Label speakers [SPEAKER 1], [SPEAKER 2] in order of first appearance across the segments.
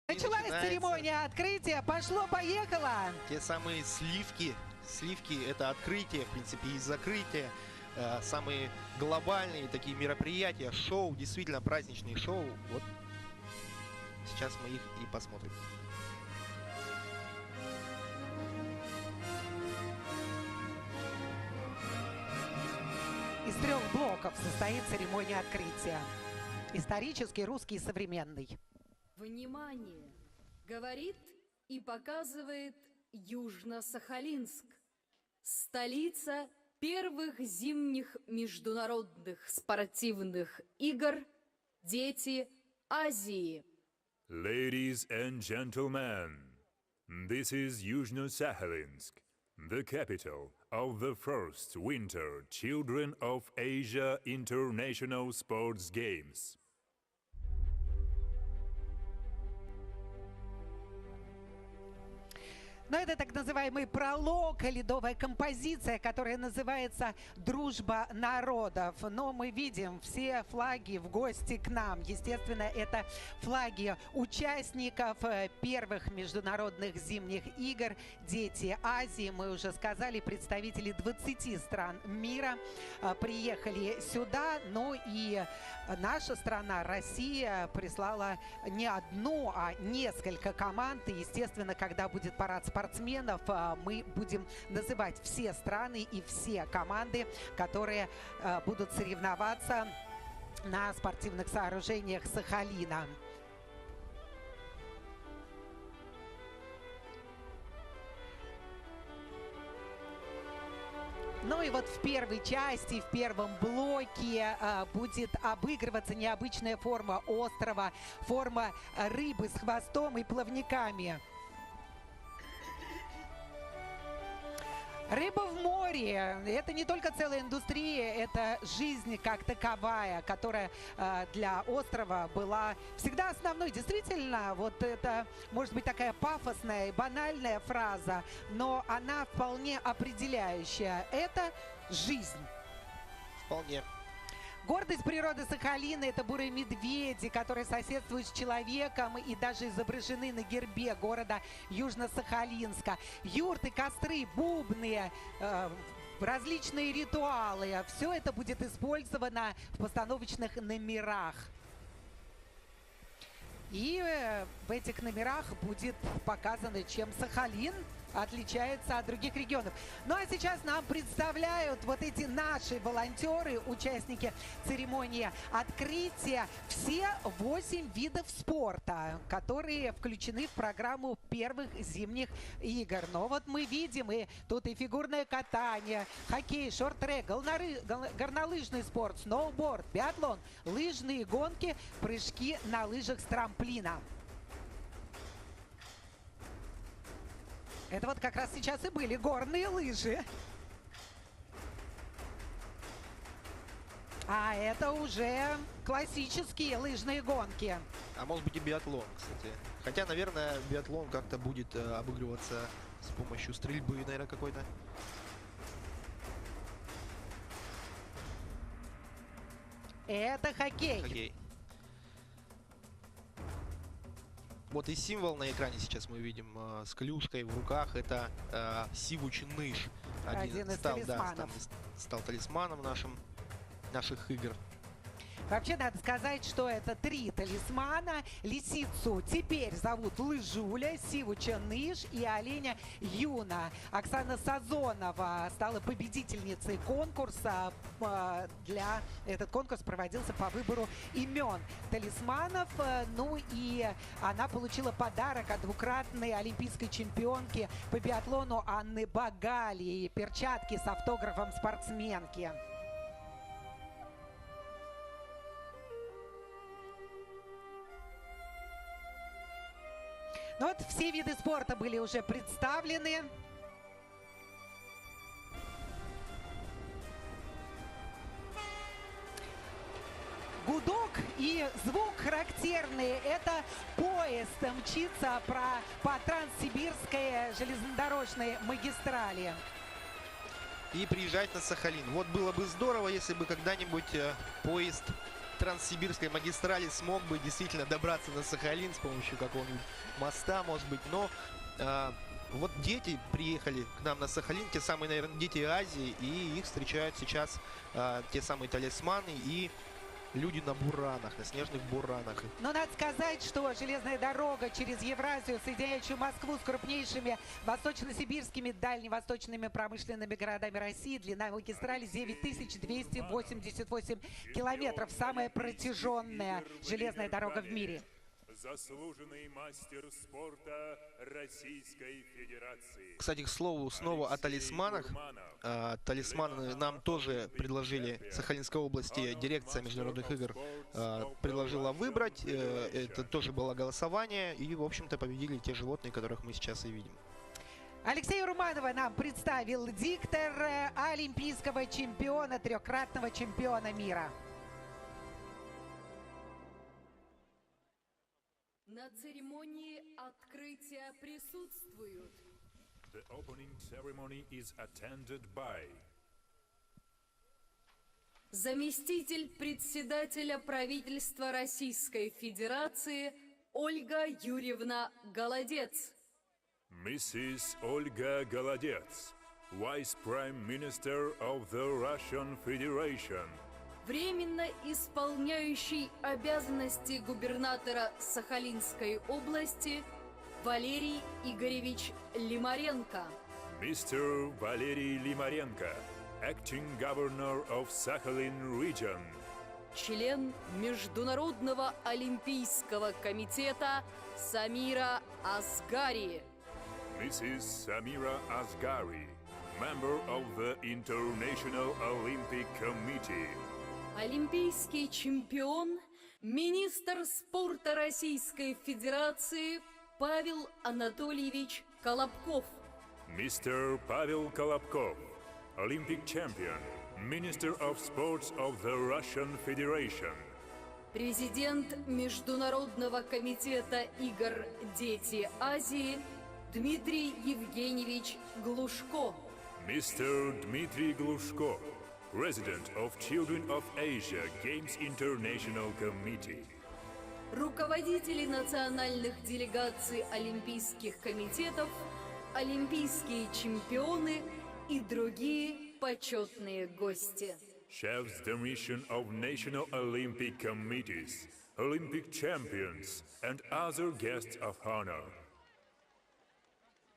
[SPEAKER 1] Началась церемония открытия, пошло-поехало!
[SPEAKER 2] Те самые сливки. Сливки — это открытие, в принципе, и закрытие. Самые глобальные такие мероприятия, шоу, действительно праздничные шоу. Вот сейчас мы их и посмотрим.
[SPEAKER 1] Из 3 блоков состоит церемония открытия. Исторический, русский и современный.
[SPEAKER 3] Внимание! Говорит и показывает Южно-Сахалинск, столица первых зимних международных спортивных игр «Дети Азии».
[SPEAKER 4] Ladies and gentlemen, this is Yuzhno-Sakhalinsk, the capital of the first Winter Children of Asia International Sports Games.
[SPEAKER 1] Но это так называемый пролог, ледовая композиция, которая называется «Дружба народов». Но мы видим все флаги в гости к нам. Естественно, это флаги участников первых международных зимних игр «Дети Азии». Мы уже сказали, представители 20 стран мира приехали сюда. Ну и наша страна, Россия, прислала не одну, а несколько команд. И, естественно, когда будет парад спортсменов, мы будем называть все страны и все команды, которые будут соревноваться на спортивных сооружениях Сахалина. Ну и вот в первой части, в первом блоке будет обыгрываться необычная форма острова, форма рыбы с хвостом и плавниками. Рыба в море – это не только целая индустрия, это жизнь как таковая, которая для острова была всегда основной. Действительно, вот это может быть такая пафосная и банальная фраза, но она вполне определяющая. Это жизнь.
[SPEAKER 2] Вполне.
[SPEAKER 1] Гордость природы Сахалина – это бурые медведи, которые соседствуют с человеком и даже изображены на гербе города Южно-Сахалинска. Юрты, костры, бубны, различные ритуалы – все это будет использовано в постановочных номерах. И в этих номерах будет показано, чем Сахалин отличается от других регионов. Ну а сейчас нам представляют вот эти наши волонтеры, участники церемонии открытия, все 8 видов спорта, которые включены в программу первых зимних игр. Но вот мы видим, и тут и фигурное катание, хоккей, шорт-трек, горнолыжный спорт, сноуборд, биатлон, лыжные гонки, прыжки на лыжах с трамплина. Это вот как раз сейчас и были горные лыжи. А это уже классические лыжные гонки.
[SPEAKER 2] А может быть и биатлон, кстати. Хотя, наверное, биатлон как-то будет обыгрываться с помощью стрельбы, наверное, какой-то.
[SPEAKER 1] Это хоккей.
[SPEAKER 2] Хоккей. Вот и символ на экране сейчас мы видим с клюшкой в руках. Это Сивуч-Ныш.
[SPEAKER 1] Один из талисманов.
[SPEAKER 2] Стал талисманом наших игр.
[SPEAKER 1] Вообще надо сказать, что это 3 талисмана. Лисицу теперь зовут Лыжуля, Сивуча Ныш и оленя Юна. Оксана Сазонова стала победительницей конкурса. Этот конкурс проводился по выбору имен талисманов. Ну и она получила подарок от двукратной олимпийской чемпионки по биатлону Анны Багали и перчатки с автографом спортсменки. Ну вот все виды спорта были уже представлены. Гудок и звук характерный. Это поезд мчится по Транссибирской железнодорожной магистрали.
[SPEAKER 2] И приезжать на Сахалин. Вот было бы здорово, если бы когда-нибудь поезд Транссибирской магистрали смог бы действительно добраться на Сахалин с помощью какого-нибудь моста, может быть. Но вот дети приехали к нам на Сахалин, те самые, наверное, дети Азии, и их встречают сейчас те самые талисманы и люди на буранах, на снежных буранах.
[SPEAKER 1] Но надо сказать, что железная дорога через Евразию, соединяющую Москву с крупнейшими восточно-сибирскими дальневосточными промышленными городами России, длина магистрали 9288 километров. Самая протяженная железная дорога в мире.
[SPEAKER 4] Заслуженный мастер спорта Российской Федерации.
[SPEAKER 2] Кстати, к слову, снова о талисманах. Талисманы нам тоже предложили Сахалинской области, дирекция международных игр предложила выбрать. Это тоже было голосование, и, в общем-то, победили те животные, которых мы сейчас и видим.
[SPEAKER 1] Алексей Урманова нам представил диктор олимпийского чемпиона, трехкратного чемпиона мира.
[SPEAKER 3] На церемонии открытия присутствуют
[SPEAKER 4] The opening ceremony is attended by
[SPEAKER 3] заместитель председателя правительства Российской Федерации Ольга Юрьевна Голодец,
[SPEAKER 4] Mrs. Olga Golodets, Vice Prime Minister of the Russian Federation.
[SPEAKER 3] временно исполняющий обязанности губернатора Сахалинской области Валерий Игоревич Лимаренко,
[SPEAKER 4] Mr. Valery Limarenko, Acting Governor of Sakhalin Region.
[SPEAKER 3] член Международного олимпийского комитета Самира Асгари,
[SPEAKER 4] Mrs. Samira Asghari, Member of the International Olympic Committee.
[SPEAKER 3] олимпийский чемпион, министр спорта Российской Федерации Павел Анатольевич Колобков,
[SPEAKER 4] Mr. Pavel Kolobkov, Olympic champion, Minister of Sports of the Russian Federation.
[SPEAKER 3] президент Международного комитета игр «Дети Азии» Дмитрий Евгеньевич Глушко,
[SPEAKER 4] Mr. Dmitry Glushko, President of Children of Asia Games International Committee.
[SPEAKER 3] руководители национальных делегаций олимпийских комитетов, олимпийские чемпионы и другие почетные гости.
[SPEAKER 4] Chefs the mission of National Olympic Committees, Olympic champions, and other guests of honor.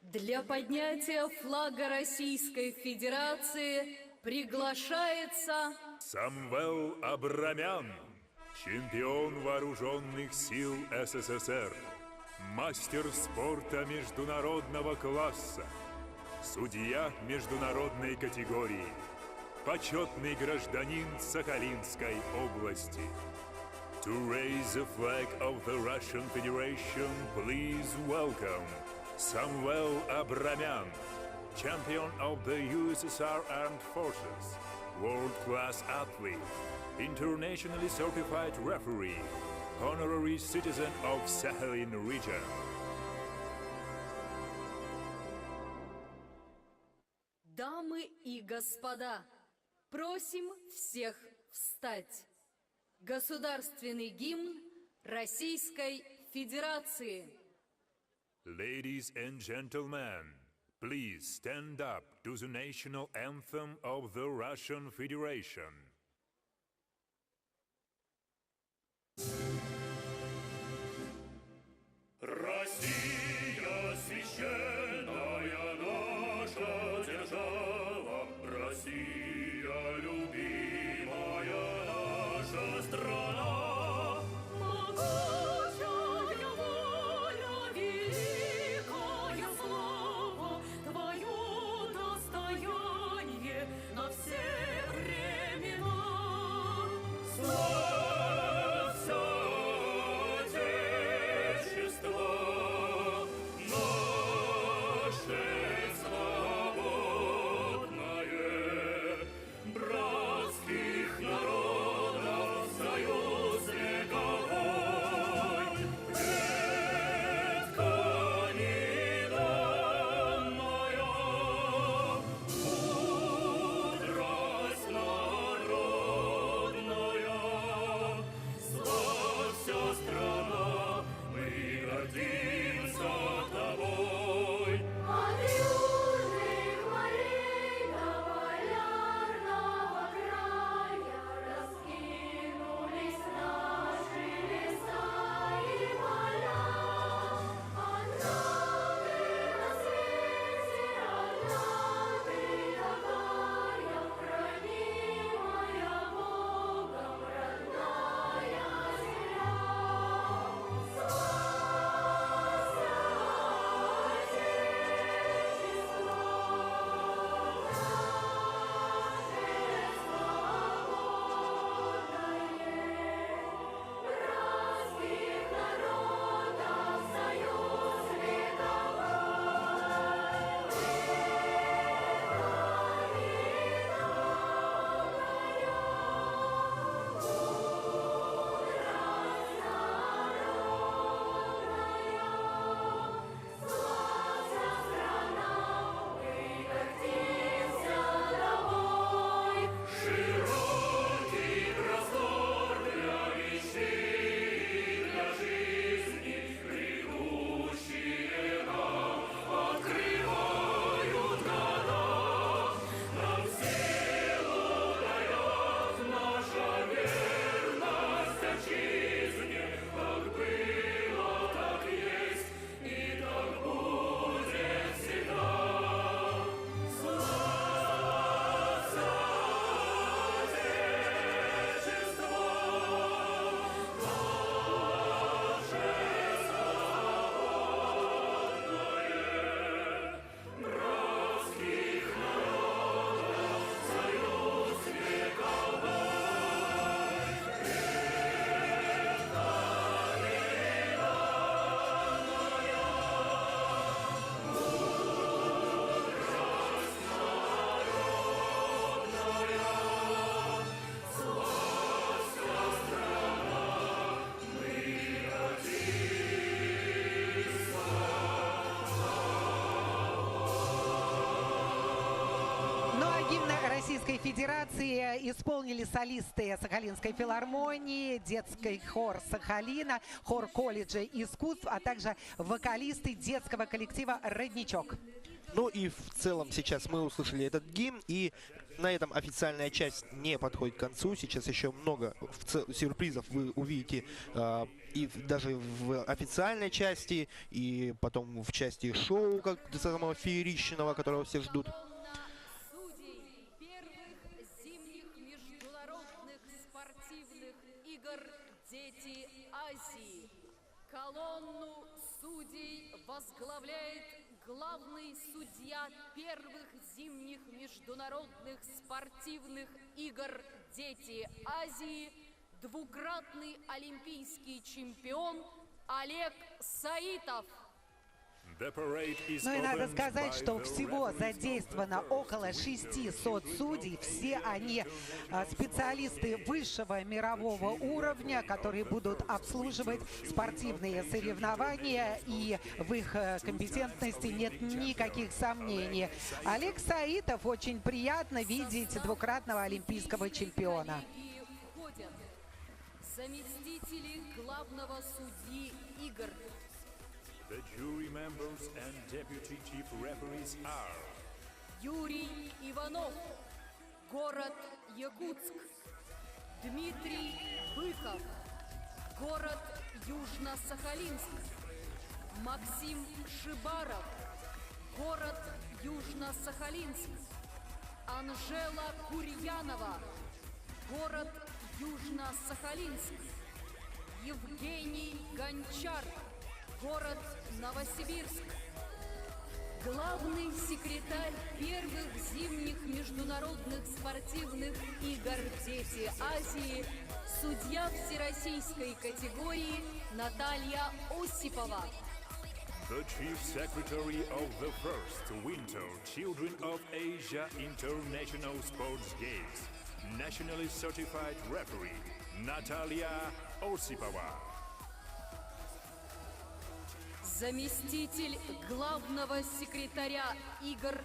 [SPEAKER 3] Для поднятия флага Российской Федерации приглашается
[SPEAKER 4] Самвел Абрамян, чемпион вооруженных сил СССР, мастер спорта международного класса, судья международной категории, почетный гражданин Сахалинской области. To raise the flag of the Russian Federation, please welcome Самвел Абрамян, champion of the USSR Armed Forces, world-class athlete, internationally certified referee, honorary citizen of Sakhalin region.
[SPEAKER 3] дамы и господа, просим всех встать. Государственный гимн Российской Федерации.
[SPEAKER 4] Ladies and gentlemen, please stand up to the national anthem of the Russian Federation. Россия священная наша держава, Россия любимая наша страна.
[SPEAKER 3] Могучая воля, великая слава, твое достояние на все времена.
[SPEAKER 4] Славься
[SPEAKER 1] Российской Федерации исполнили солисты Сахалинской филармонии, детский хор Сахалина, хор колледжа искусств, а также вокалисты детского коллектива «Родничок».
[SPEAKER 2] Ну и в целом сейчас мы услышали этот гимн, и на этом официальная часть не подходит к концу. Сейчас еще много сюрпризов вы увидите и даже в официальной части, и потом в части шоу, как самого фееричного, которого все ждут.
[SPEAKER 3] Судей первых зимних международных спортивных игр «Дети Азии». Колонну судей возглавляет главный судья первых зимних международных спортивных игр «Дети Азии», двукратный олимпийский чемпион Олег Саитов.
[SPEAKER 1] Ну и надо сказать, что всего задействовано около 600 судей. Все они специалисты высшего мирового уровня, которые будут обслуживать спортивные соревнования, и в их компетентности нет никаких сомнений. Олег Саитов, очень приятно видеть двукратного олимпийского чемпиона.
[SPEAKER 3] Заместители главного судьи игр.
[SPEAKER 4] The jury members and deputy chief referees are
[SPEAKER 3] Юрий Иванов, город Якутск. Дмитрий Быков, город Южно-Сахалинск. Максим Шибаров, город Южно-Сахалинск. Анжела Курьянова, город Южно-Сахалинск. Евгений Гончар, город Новосибирск. Главный секретарь первых зимних международных спортивных игр «Дети Азии», судья всероссийской категории Наталья Осипова.
[SPEAKER 4] the chief secretary of the first Winter Children of Asia International Sports Games, nationally certified referee Natalia Osipova.
[SPEAKER 3] Заместитель главного секретаря игр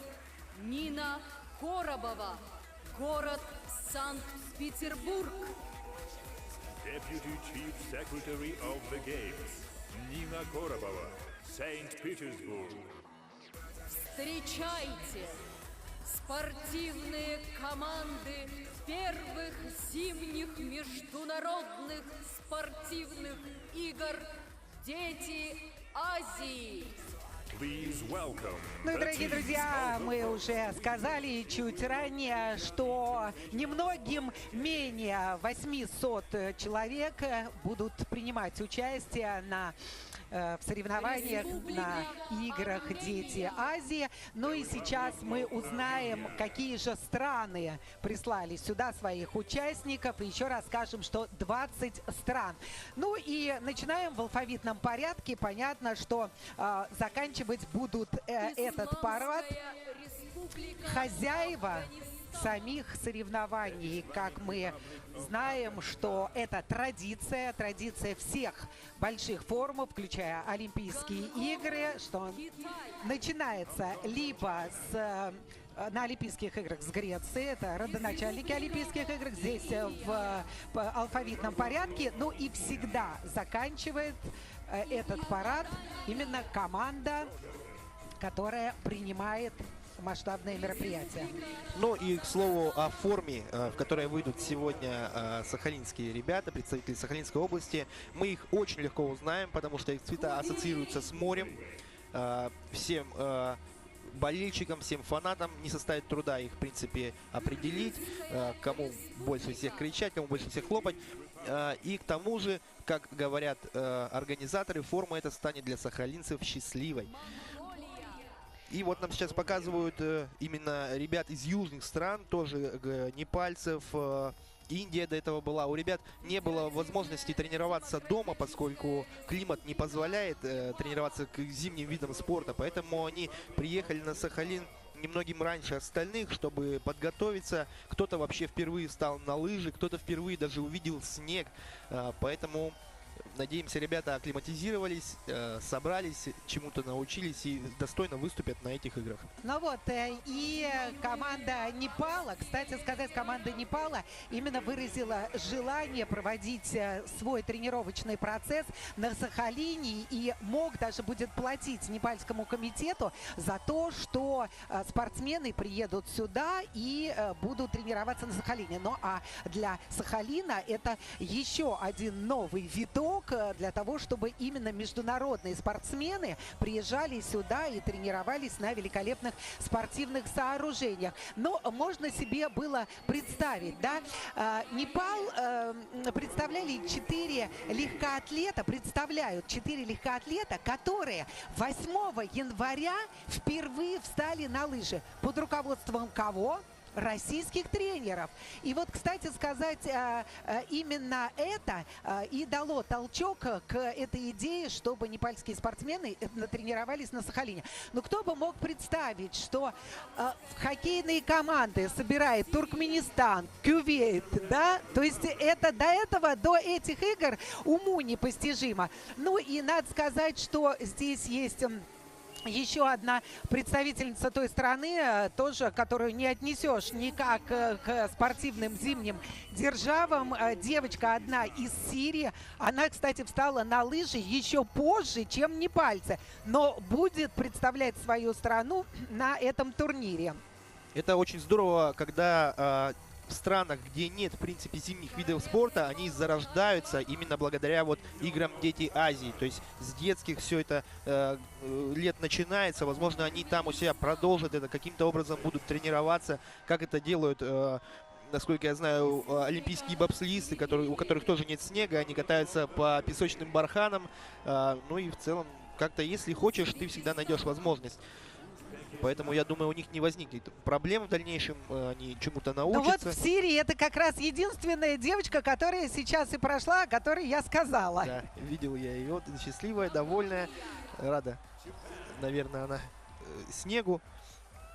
[SPEAKER 3] Нина Коробова, город Санкт-Петербург.
[SPEAKER 4] Deputy Chief Secretary of the Games Nina Korobova, Saint Petersburg.
[SPEAKER 3] Встречайте спортивные команды первых зимних международных спортивных игр «Дети Азии».
[SPEAKER 4] Please welcome
[SPEAKER 1] Ну и,
[SPEAKER 4] the
[SPEAKER 1] дорогие
[SPEAKER 4] teams
[SPEAKER 1] друзья,
[SPEAKER 4] of the
[SPEAKER 1] мы уже сказали чуть ранее, что немногим менее 800 человек будут принимать участие в соревнованиях на играх «Дети Азии». Ну и сейчас мы узнаем, какие же страны прислали сюда своих участников. И еще раз скажем, что 20 стран. Ну и начинаем в алфавитном порядке. Понятно, что заканчивать будут этот парад хозяева самих соревнований. Как мы знаем, что это традиция всех больших форумов, включая Олимпийские игры, что начинается либо на Олимпийских играх с Греции, это родоначальники Олимпийских игр, здесь в алфавитном порядке, ну и всегда заканчивает этот парад именно команда, которая принимает масштабные мероприятия.
[SPEAKER 2] Ну и, к слову, о форме, в которой выйдут сегодня сахалинские ребята, представители Сахалинской области. Мы их очень легко узнаем, потому что их цвета ассоциируются с морем. Всем болельщикам, всем фанатам не составит труда их, в принципе, определить, кому больше всех кричать, кому больше всех хлопать. И к тому же, как говорят организаторы, форма эта станет для сахалинцев счастливой. И вот нам сейчас показывают именно ребят из южных стран, тоже непальцев. Индия до этого была. У ребят не было возможности тренироваться дома, поскольку климат не позволяет тренироваться к зимним видам спорта. Поэтому они приехали на Сахалин немногим раньше остальных, чтобы подготовиться. Кто-то вообще впервые встал на лыжи, кто-то впервые даже увидел снег. Поэтому Надеемся, ребята акклиматизировались, собрались, чему-то научились и достойно выступят на этих играх.
[SPEAKER 1] Ну вот, и команда Непала, кстати сказать, команда Непала именно выразила желание проводить свой тренировочный процесс на Сахалине и даже будет платить Непальскому комитету за то, что спортсмены приедут сюда и будут тренироваться на Сахалине. Ну а для Сахалина это еще один новый виток для того, чтобы именно международные спортсмены приезжали сюда и тренировались на великолепных спортивных сооружениях. Но можно себе было представить, да, Непал представляют 4 легкоатлета, которые 8 января впервые встали на лыжи. Под руководством кого? Российских тренеров. И вот, кстати сказать, именно это и дало толчок к этой идее, чтобы непальские спортсмены натренировались на Сахалине. Но кто бы мог представить, что хоккейные команды собирает Туркменистан, Кувейт, да? То есть это до этих игр уму непостижимо. Ну и надо сказать, что здесь есть еще одна представительница той страны, тоже, которую не отнесешь никак к спортивным зимним державам. Девочка одна из Сирии. Она, кстати, встала на лыжи еще позже, чем непальцы, но будет представлять свою страну на этом турнире.
[SPEAKER 2] Это очень здорово, когда в странах, где нет, в принципе, зимних видов спорта, они зарождаются именно благодаря вот играм «Дети Азии». То есть с детских все это лет начинается. Возможно, они там у себя продолжат это, каким-то образом будут тренироваться, как это делают, насколько я знаю, олимпийские бобслисты, у которых тоже нет снега, они катаются по песочным барханам. Ну и в целом, как-то, если хочешь, ты всегда найдешь возможность. Поэтому, я думаю, у них не возникнет проблем в дальнейшем, они чему-то научатся.
[SPEAKER 1] Ну вот в Сирии это как раз единственная девочка, которая сейчас и прошла, о которой я сказала.
[SPEAKER 2] Да, видел я ее, вот, счастливая, довольная, рада, наверное, она снегу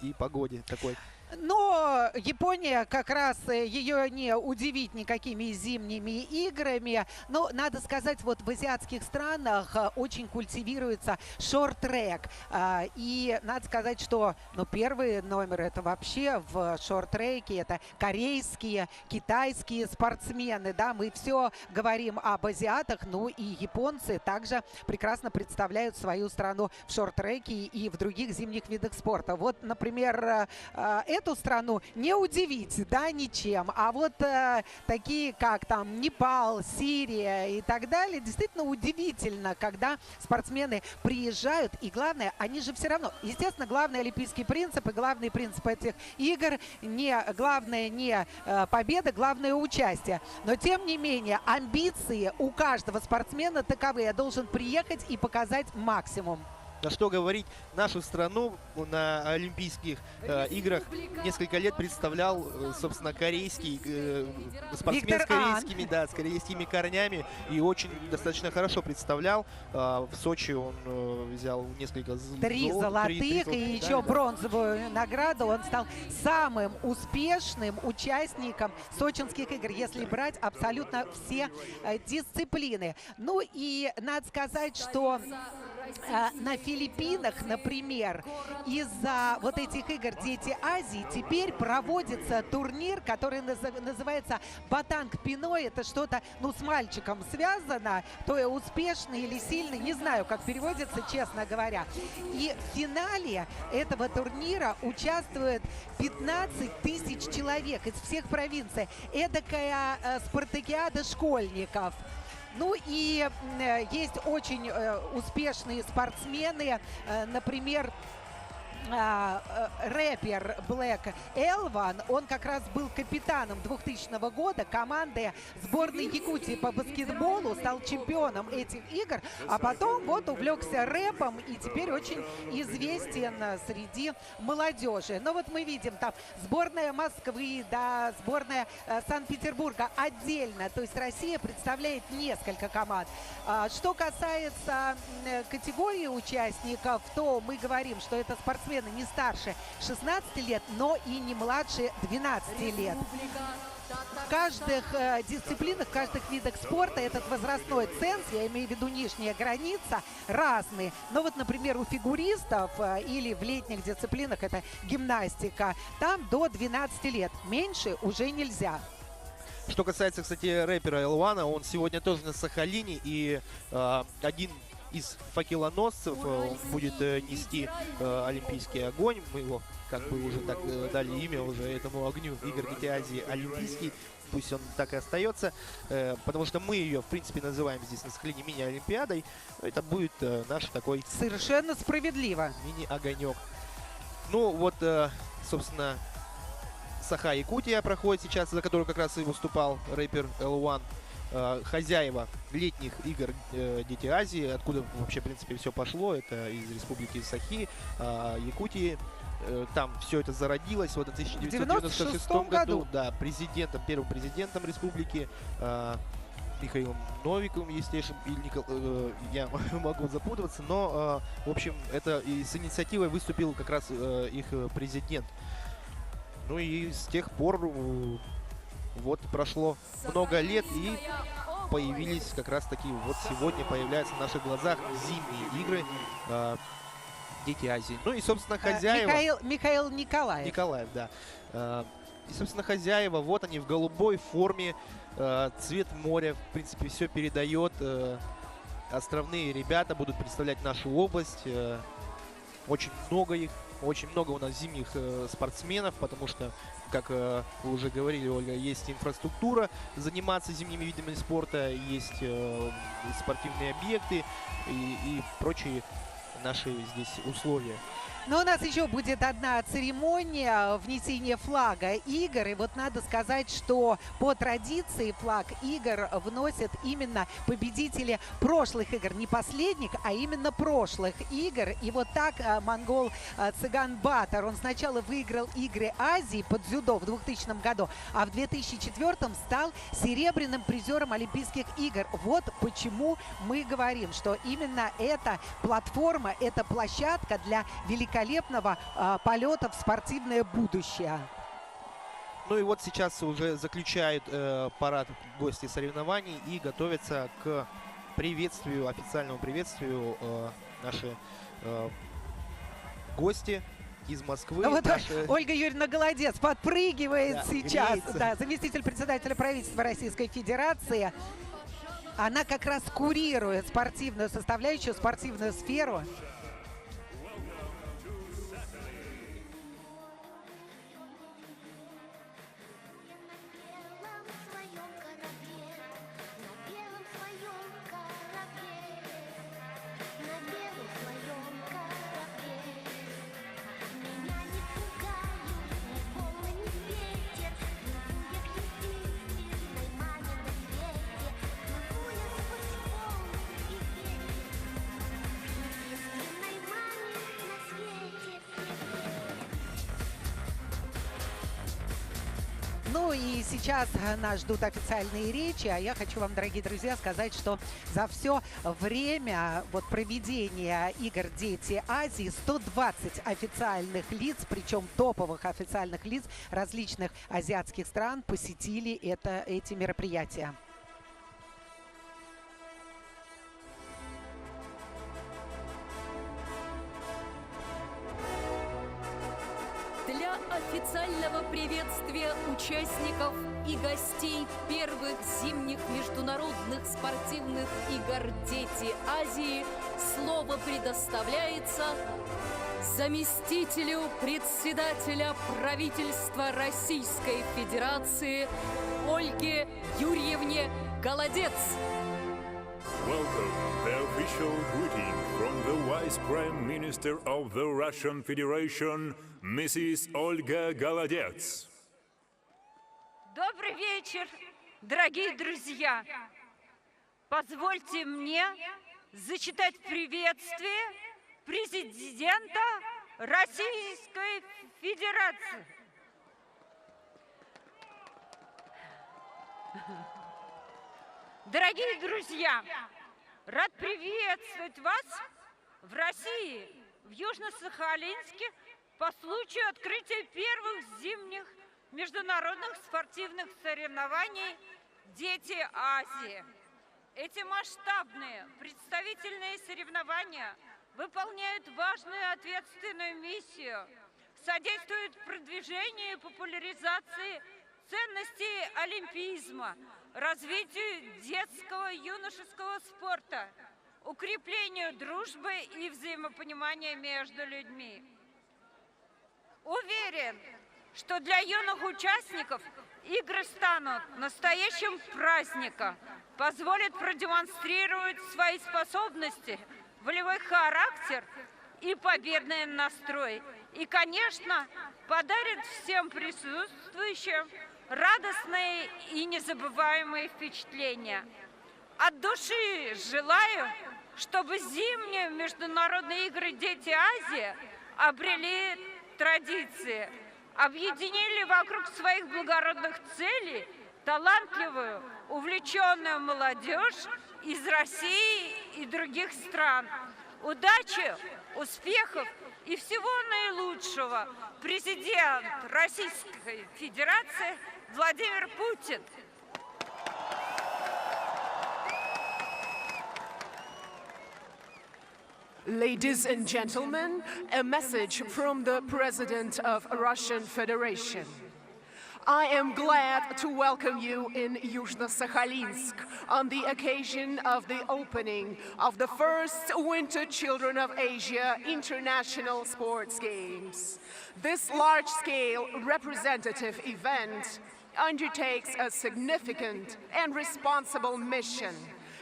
[SPEAKER 2] и погоде такой.
[SPEAKER 1] Но Япония как раз ее не удивить никакими зимними играми. Но надо сказать, вот в азиатских странах очень культивируется шорт-трек. И надо сказать, что первый номер это вообще в шорт-треке. Это корейские, китайские спортсмены. Да, мы все говорим об азиатах, ну и японцы также прекрасно представляют свою страну в шорт-треке и в других зимних видах спорта. Вот, например, эту страну не удивить, да, ничем. А вот такие, как там Непал, Сирия и так далее, действительно удивительно, когда спортсмены приезжают. И главное, они же все равно, естественно, главный олимпийский принцип и главный принцип этих игр, главное не победа, главное участие. Но, тем не менее, амбиции у каждого спортсмена таковы. Я должен приехать и показать максимум.
[SPEAKER 2] На что говорить, нашу страну на Олимпийских играх несколько лет представлял, собственно, корейский спортсмен с корейскими, да, с корейскими корнями. И очень достаточно хорошо представлял. В Сочи он взял несколько
[SPEAKER 1] три золотых и еще бронзовую награду. Он стал самым успешным участником сочинских игр, если брать абсолютно все дисциплины. Ну и надо сказать, что на Филиппинах, например, из-за вот этих игр «Дети Азии» теперь проводится турнир, который называется «Батанг Пиной». Это что-то, с мальчиком связано, то и успешный или сильный, не знаю, как переводится, честно говоря. И в финале этого турнира участвует 15 тысяч человек из всех провинций. Эдакая спартакиада школьников. Ну и есть очень успешные спортсмены, например, рэпер Black Elvan, он как раз был капитаном 2000 года команды сборной Якутии по баскетболу, стал чемпионом этих игр, а потом вот увлекся рэпом и теперь очень известен среди молодежи. Но вот мы видим там сборная Москвы, да, сборная Санкт-Петербурга отдельно, то есть Россия представляет несколько команд. Что касается категории участников, то мы говорим, что это спортсмены не старше 16 лет, но и не младше 12 лет. В каждых дисциплинах, в каждых видах спорта этот возрастной ценз, я имею в виду нижняя граница, разные. Но вот, например, у фигуристов или в летних дисциплинах, это гимнастика, там до 12 лет. Меньше уже нельзя.
[SPEAKER 2] Что касается, кстати, рэпера L1, он сегодня тоже на Сахалине, и один из факелоносцев будет нести олимпийский огонь. Мы его как бы уже так дали имя уже этому огню, Игорь Гетиази олимпийский. Пусть он так и остается, потому что мы ее, в принципе, называем здесь на Сахалине мини-олимпиадой. Это будет наш такой...
[SPEAKER 1] Совершенно справедливо.
[SPEAKER 2] Мини-огонек. Ну вот, собственно, Саха-Якутия проходит сейчас, за которую как раз и выступал рэпер L1. Хозяева летних игр Дети Азии, откуда вообще, в принципе, все пошло, это из республики Сахи, Якутии. Там все это зародилось в 1996 году. Да, первым президентом республики Михаилом Новиковым, естественно, я могу запутываться, но, в общем, это и с инициативой выступил как раз их президент. Ну и с тех пор вот прошло много лет, и появились как раз таки, вот сегодня появляются в наших глазах зимние игры Дети Азии. Ну и, собственно, хозяева...
[SPEAKER 1] Михаил Николаев.
[SPEAKER 2] Николаев, да. И, собственно, хозяева, вот они в голубой форме, цвет моря, в принципе, все передает. Островные ребята будут представлять нашу область. Очень много их, очень много у нас зимних спортсменов, потому что, как вы уже говорили, Ольга, есть инфраструктура заниматься зимними видами спорта, есть спортивные объекты и прочие наши здесь условия.
[SPEAKER 1] Но у нас еще будет одна церемония внесения флага игр. И вот надо сказать, что по традиции флаг игр вносят именно победители прошлых игр. Не последних, а именно прошлых игр. И вот так монгол Цыган Батор, он сначала выиграл игры Азии под дзюдо в 2000 году, а в 2004 стал серебряным призером Олимпийских игр. Вот почему мы говорим, что именно эта платформа, эта площадка для великолепного полета в спортивное будущее.
[SPEAKER 2] Ну и вот сейчас уже заключают парад гости соревнований и готовятся к приветствию, официальному приветствию наши гости из Москвы.
[SPEAKER 1] Ну, вот
[SPEAKER 2] наши...
[SPEAKER 1] Ольга Юрьевна Голодец подпрыгивает, да, сейчас. Да, заместитель председателя правительства Российской Федерации. Она как раз курирует спортивную составляющую, спортивную сферу. Ну и сейчас нас ждут официальные речи, а я хочу вам, дорогие друзья, сказать, что за все время проведения игр Дети Азии 120 официальных лиц, причем топовых официальных лиц различных азиатских стран посетили эти мероприятия.
[SPEAKER 3] Для официального приветствия участников и гостей первых зимних международных спортивных игр «Дети Азии» слово предоставляется заместителю председателя правительства Российской Федерации Ольге Юрьевне Голодец.
[SPEAKER 4] Welcome, the official greeting from the Vice Prime Minister of the Russian Federation, Mrs. Olga Голодец.
[SPEAKER 5] Добрый вечер, дорогие друзья! Позвольте мне зачитать приветствие президента Российской Федерации. Дорогие друзья, рад приветствовать вас в России, в Южно-Сахалинске, по случаю открытия первых зимних международных спортивных соревнований «Дети Азии». Эти масштабные представительные соревнования выполняют важную и ответственную миссию, содействуют продвижению и популяризации ценностей олимпизма, развитию детского и юношеского спорта, укреплению дружбы и взаимопонимания между людьми. Уверен, что для юных участников игры станут настоящим праздником, позволят продемонстрировать свои способности, волевой характер и победный настрой. И, конечно, подарят всем присутствующим радостные и незабываемые впечатления. От души желаю, чтобы зимние международные игры «Дети Азии» обрели традиции, объединили вокруг своих благородных целей талантливую, увлеченную молодежь из России и других стран. Удачи, успехов и всего наилучшего. Президент Российской Федерации Владимир Путин.
[SPEAKER 6] Ladies and gentlemen, a message from the President of Russian Federation. I am glad to welcome you in Yuzhno-Sakhalinsk on the occasion of the opening of the first Winter Children of Asia International Sports Games. This large-scale representative event undertakes a significant and responsible mission.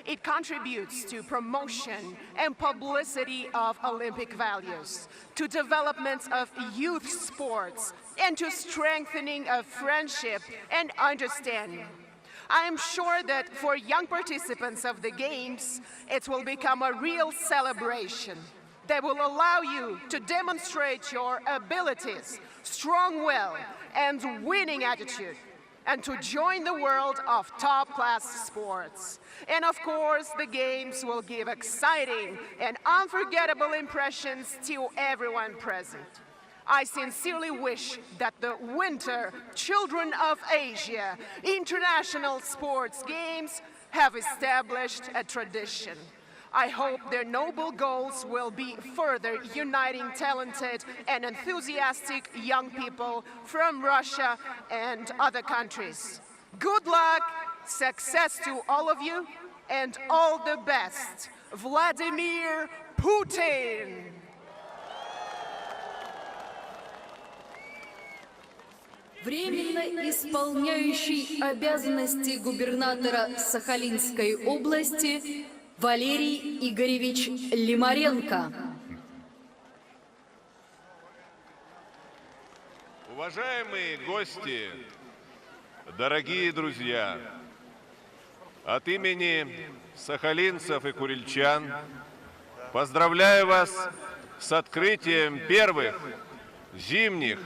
[SPEAKER 6] It contributes to promotion and publicity of Olympic values, to development of youth sports, and to strengthening of friendship and understanding. I am sure that for young participants of the Games, it will become a real celebration that will allow you to demonstrate your abilities, strong will, and winning attitude, and to join the world of top-class sports. And of course, the Games will give exciting and unforgettable impressions to everyone present. I sincerely wish that the Winter Children of Asia International Sports Games have established a tradition. I hope their noble goals will be further uniting talented and enthusiastic young people from Russia and other countries. Good luck, success to all of you, and all the best. Vladimir Putin!
[SPEAKER 3] Временно исполняющий обязанности губернатора Сахалинской области Валерий Игоревич Лимаренко.
[SPEAKER 7] Уважаемые гости, дорогие друзья, от имени сахалинцев и курильчан поздравляю вас с открытием первых зимних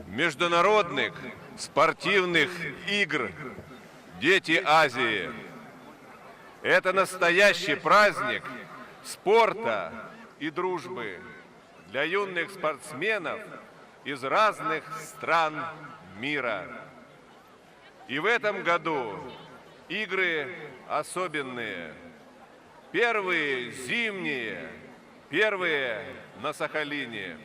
[SPEAKER 7] международных спортивных игр «Дети Азии». Это настоящий праздник спорта и дружбы для юных спортсменов из разных стран мира. И в этом году игры особенные. Первые зимние, первые на Сахалине.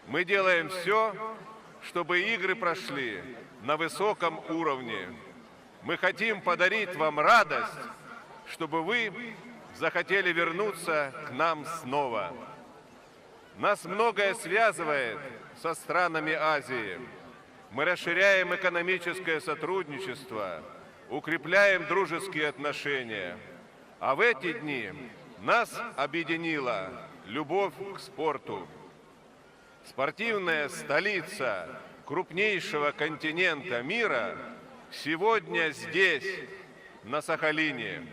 [SPEAKER 7] Мы делаем все, чтобы игры прошли на высоком уровне. Мы хотим подарить вам радость, чтобы вы захотели вернуться к нам снова. Нас многое связывает со странами Азии. Мы расширяем экономическое сотрудничество, укрепляем дружеские отношения. А в эти дни нас объединила любовь к спорту. Спортивная столица крупнейшего континента мира сегодня здесь, на Сахалине.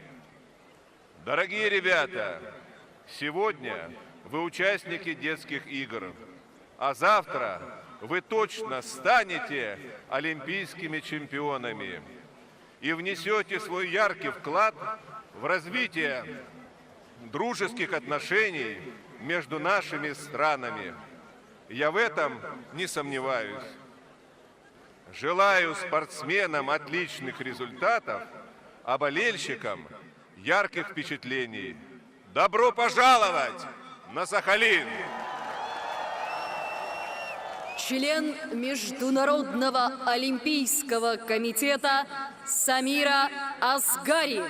[SPEAKER 7] Дорогие ребята, сегодня вы участники детских игр, а завтра вы точно станете олимпийскими чемпионами и внесете свой яркий вклад в развитие дружеских отношений между нашими странами. Я в этом не сомневаюсь. Желаю спортсменам отличных результатов, а болельщикам ярких впечатлений. Добро пожаловать на Сахалин!
[SPEAKER 3] Член Международного олимпийского комитета Самира Асгари.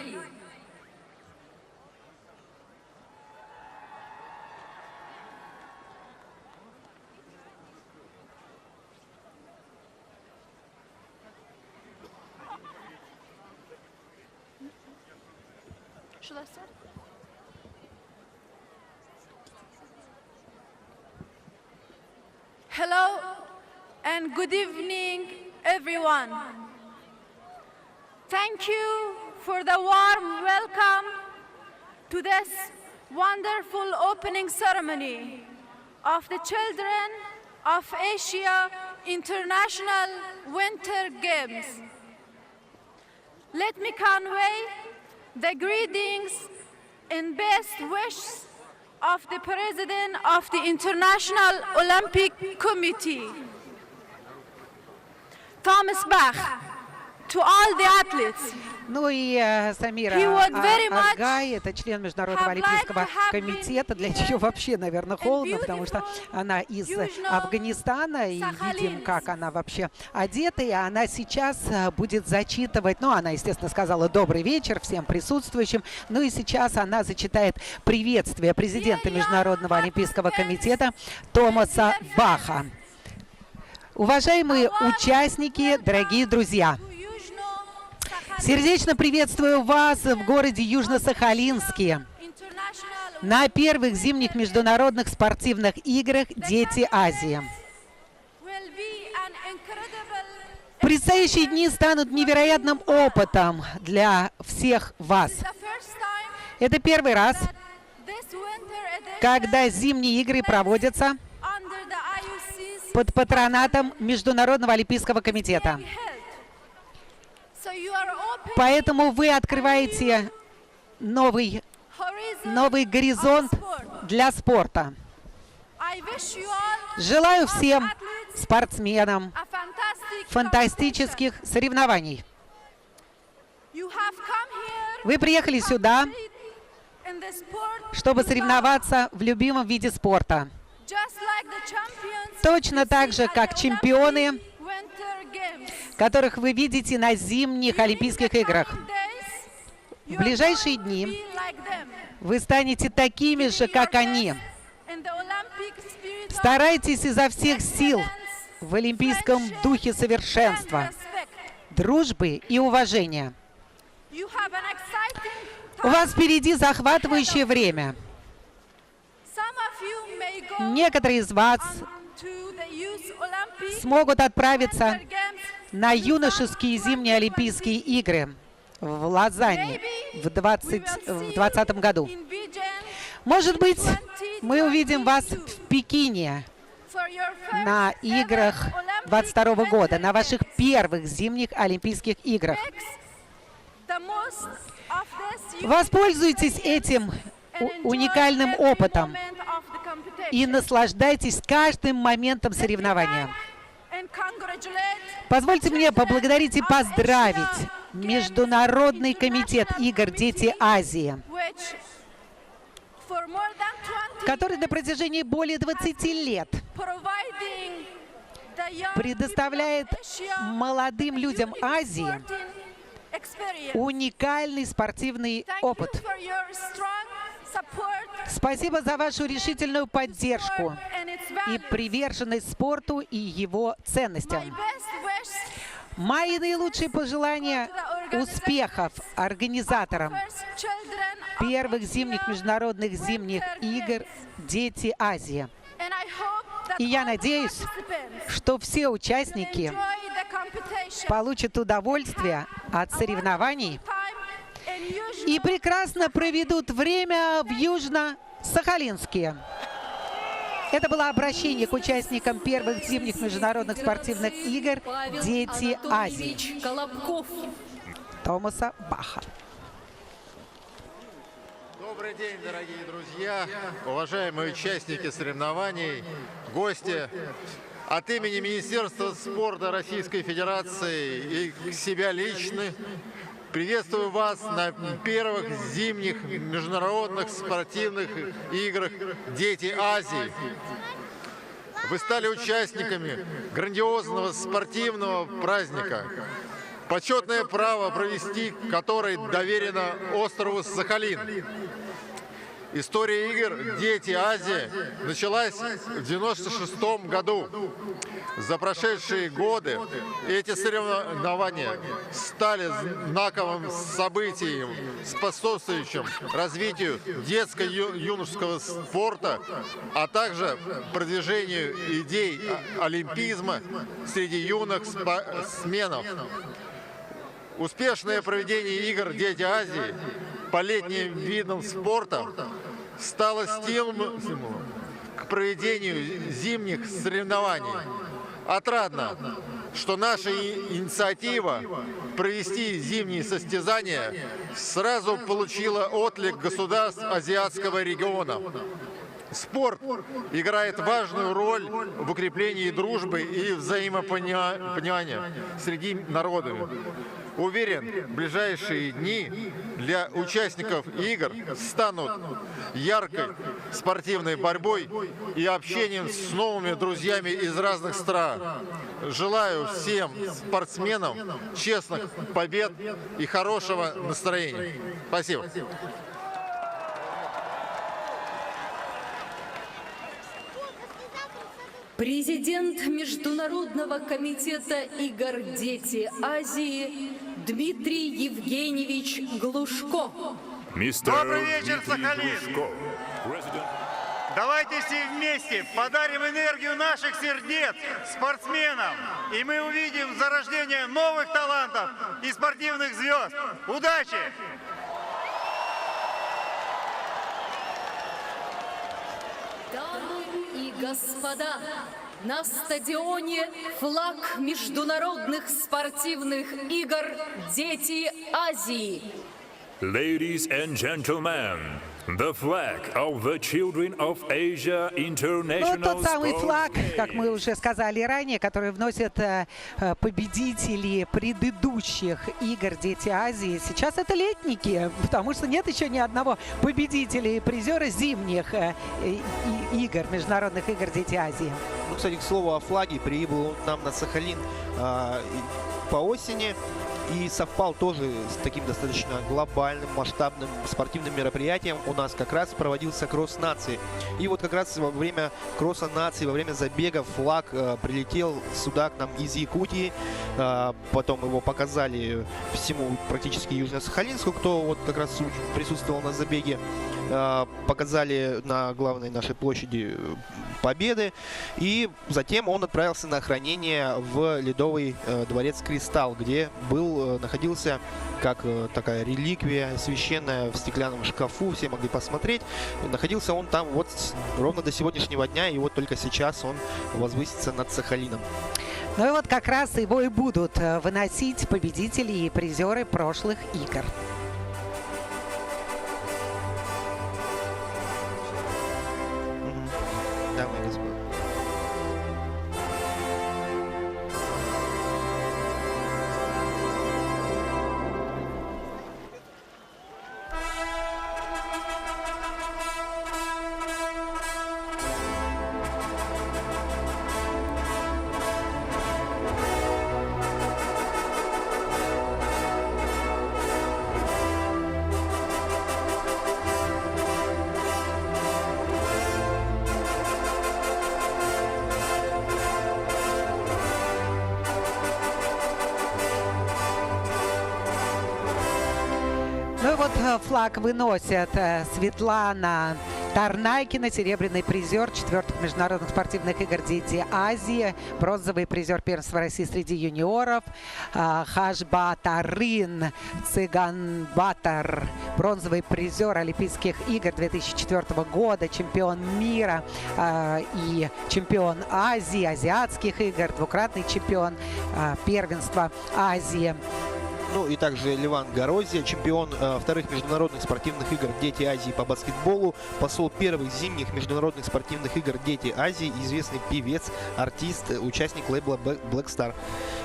[SPEAKER 8] Hello and good evening, everyone. Thank you for the warm welcome to this wonderful opening ceremony of the Children of Asia International Winter Games. Let me convey the greetings and best wishes of the President of the International Olympic Committee, Thomas Bach, to all the athletes.
[SPEAKER 1] Ну и Самира Асгари, это член Международного олимпийского комитета, для нее вообще, наверное, холодно, потому что она из Афганистана, и видим, как она вообще одета, и она сейчас будет зачитывать, ну, она, естественно, сказала «добрый вечер» всем присутствующим, ну и сейчас она зачитает приветствие президента Международного олимпийского комитета Томаса Баха. Уважаемые участники, дорогие друзья! Сердечно приветствую вас в городе Южно-Сахалинске на первых зимних международных спортивных играх «Дети Азии». Предстоящие дни станут невероятным опытом для всех вас. Это первый раз, когда зимние игры проводятся под патронатом Международного олимпийского комитета. Поэтому вы открываете новый горизонт для спорта. Желаю всем спортсменам фантастических соревнований. Вы приехали сюда, чтобы соревноваться в любимом виде спорта. Точно так же, как чемпионы, которых вы видите на зимних Олимпийских играх. В ближайшие дни вы станете такими же, как они. Старайтесь изо всех сил в олимпийском духе совершенства, дружбы и уважения. У вас впереди захватывающее время. Некоторые из вас смогут отправиться на юношеские зимние Олимпийские игры в Лозанне в 2020 году. Может быть, мы увидим вас в Пекине на играх 2022 года, на ваших первых зимних Олимпийских играх. Воспользуйтесь этим уникальным опытом и наслаждайтесь каждым моментом соревнования. Позвольте мне поблагодарить и поздравить Международный комитет игр «Дети Азии», который на протяжении более 20 лет предоставляет молодым людям Азии уникальный спортивный опыт. Спасибо за вашу решительную поддержку и приверженность спорту и его ценностям. Мои наилучшие пожелания успехов организаторам первых зимних международных зимних игр «Дети Азии». И я надеюсь, что все участники получат удовольствие от соревнований и прекрасно проведут время в Южно-Сахалинске. Это было обращение к участникам первых зимних международных спортивных игр «Дети Азии» Томаса Баха.
[SPEAKER 9] Добрый день, дорогие друзья, уважаемые участники соревнований, гости. от имени Министерства спорта Российской Федерации и себя лично приветствую вас на первых зимних международных спортивных играх «Дети Азии». Вы стали участниками грандиозного спортивного праздника, почетное право провести который доверено острову Сахалин. История игр «Дети Азии» началась в 1996 году. За прошедшие годы эти соревнования стали знаковым событием, способствующим развитию детско-юношеского спорта, а также продвижению идей олимпизма среди юных спортсменов. Успешное проведение игр «Дети Азии» по летним видам спорта стало стимулом к проведению зимних соревнований. Отрадно, что наша инициатива провести зимние состязания сразу получила отклик государств азиатского региона. Спорт играет важную роль в укреплении дружбы и взаимопонимания среди народов. Уверен, в ближайшие дни для участников игр станут яркой спортивной борьбой и общением с новыми друзьями из разных стран. Желаю всем спортсменам честных побед и хорошего настроения. Спасибо.
[SPEAKER 3] Президент Международного комитета игр «Дети Азии» Дмитрий Евгеньевич Глушко.
[SPEAKER 10] Добрый вечер, Сахалин! Давайте все вместе подарим энергию наших сердец спортсменам, и мы увидим зарождение новых талантов и спортивных звезд. Удачи!
[SPEAKER 3] Дамы и господа, на стадионе флаг международных спортивных игр «Дети Азии».
[SPEAKER 4] Ladies and gentlemen, the flag of the children of Asia International
[SPEAKER 1] Ну, тот самый
[SPEAKER 4] Sport
[SPEAKER 1] флаг,
[SPEAKER 4] Day.
[SPEAKER 1] как мы уже сказали ранее, который вносят победители предыдущих игр «Дети Азии». Сейчас это летники, потому что нет еще ни одного победителя и призера зимних игр, международных игр «Дети Азии».
[SPEAKER 2] Ну, кстати, к слову о флаге, прибыл он к нам на Сахалин по осени. И совпал тоже с таким достаточно глобальным, масштабным спортивным мероприятием. У нас как раз проводился кросс нации. И вот как раз во время кросса нации, во время забега флаг прилетел сюда к нам из Якутии. Потом его показали всему практически Южно-Сахалинску, кто вот как раз присутствовал на забеге. Показали на главной нашей площади Победы. И затем он отправился на хранение в Ледовый дворец «Кристалл», где находился как такая реликвия священная в стеклянном шкафу. Все могли посмотреть. Находился он там вот ровно до сегодняшнего дня. И вот только сейчас он возвысится над Сахалином.
[SPEAKER 1] Ну и вот как раз его и будут выносить победители и призеры прошлых игр.
[SPEAKER 2] Дамы и господа.
[SPEAKER 1] Ну и вот флаг выносят Светлана Тарнайкина, серебряный призер 4-х международных спортивных игр «Дети Азии», бронзовый призер первенства России среди юниоров, Хашбатарын Цыганбатар, бронзовый призер Олимпийских игр 2004 года, чемпион мира и чемпион Азии, азиатских игр, двукратный чемпион первенства Азии.
[SPEAKER 2] Ну и также Ливан Горозия, чемпион вторых международных спортивных игр «Дети Азии» по баскетболу, посол первых зимних международных спортивных игр «Дети Азии», известный певец, артист, участник лейбла Black Star.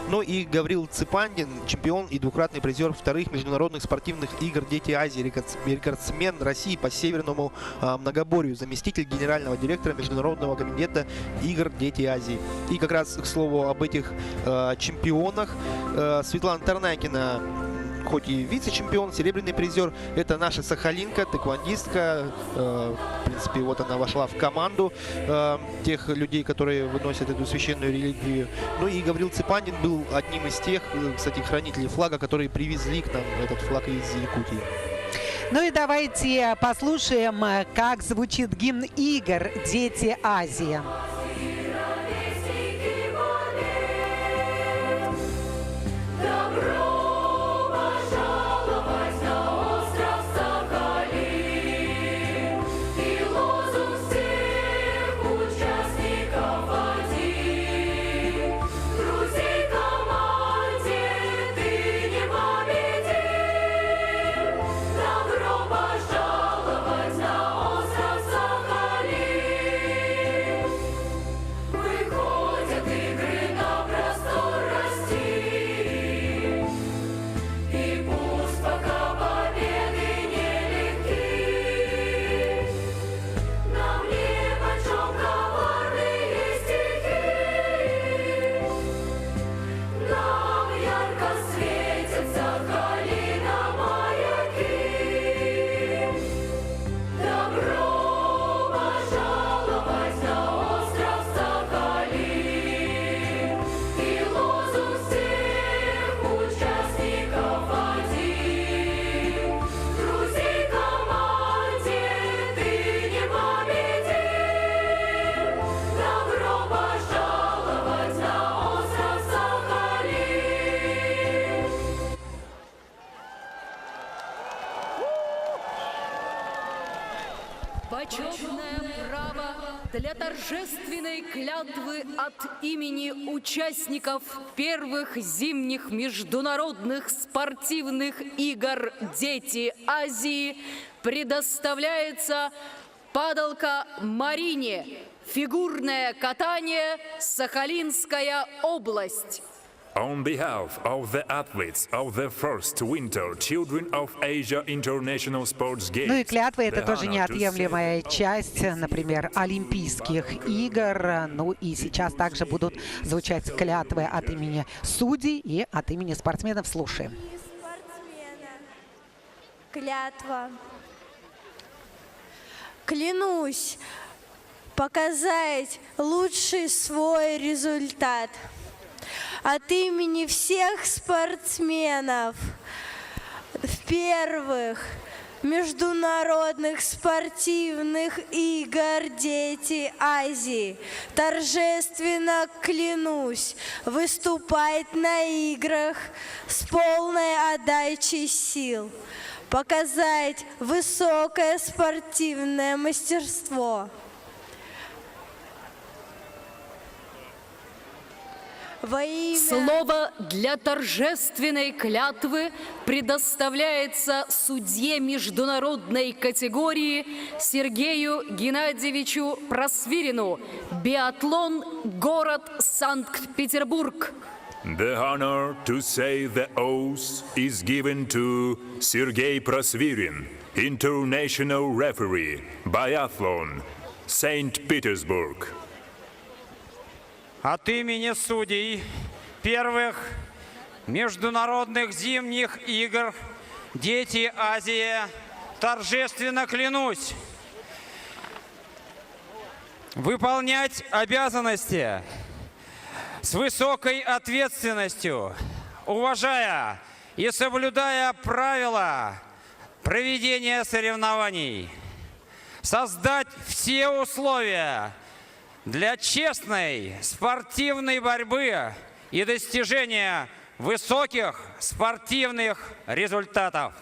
[SPEAKER 2] Ну и Гаврил Ципандин, чемпион и двукратный призер вторых международных спортивных игр «Дети Азии», рекордсмен России по северному многоборью, заместитель генерального директора Международного комитета игр «Дети Азии». И как раз, к слову, об этих чемпионах, Светлана Тарнакина, хоть и вице-чемпион, серебряный призер, это наша сахалинка, тэквондистка. В принципе, вот она вошла в команду тех людей, которые выносят эту священную религию. Ну и Гаврил Ципандин был одним из тех, кстати, хранителей флага, которые привезли к нам этот флаг из Якутии.
[SPEAKER 1] Ну и давайте послушаем, как звучит гимн игр «Дети Азии».
[SPEAKER 3] Почетное право для торжественной клятвы от имени участников первых зимних международных спортивных игр «Дети Азии» предоставляется падалка Марине. Фигурное катание, Сахалинская область.
[SPEAKER 4] On behalf of the athletes of the first Winter Children of Asia International Sports Games.
[SPEAKER 1] Ну и клятвы — это тоже неотъемлемая часть, например, Олимпийских игр. Ну и сейчас также будут звучать клятвы от имени судей и от имени спортсменов. Слушаем.
[SPEAKER 11] Клятва. Клянусь показать лучший свой результат. От имени всех спортсменов в первых международных спортивных игр «Дети Азии» торжественно клянусь выступать на играх с полной отдачей сил, показать высокое спортивное мастерство.
[SPEAKER 3] Слово для торжественной клятвы предоставляется судье международной категории Сергею Геннадьевичу Просвирину. Биатлон, город Санкт-Петербург.
[SPEAKER 4] The honor to say the oath is given to Sergei Prosvirin, international referee, biathlon, St. Petersburg.
[SPEAKER 12] От имени судей первых международных зимних игр «Дети Азии» торжественно клянусь выполнять обязанности с высокой ответственностью, уважая и соблюдая правила проведения соревнований, создать все условия для честной спортивной борьбы и достижения высоких спортивных результатов.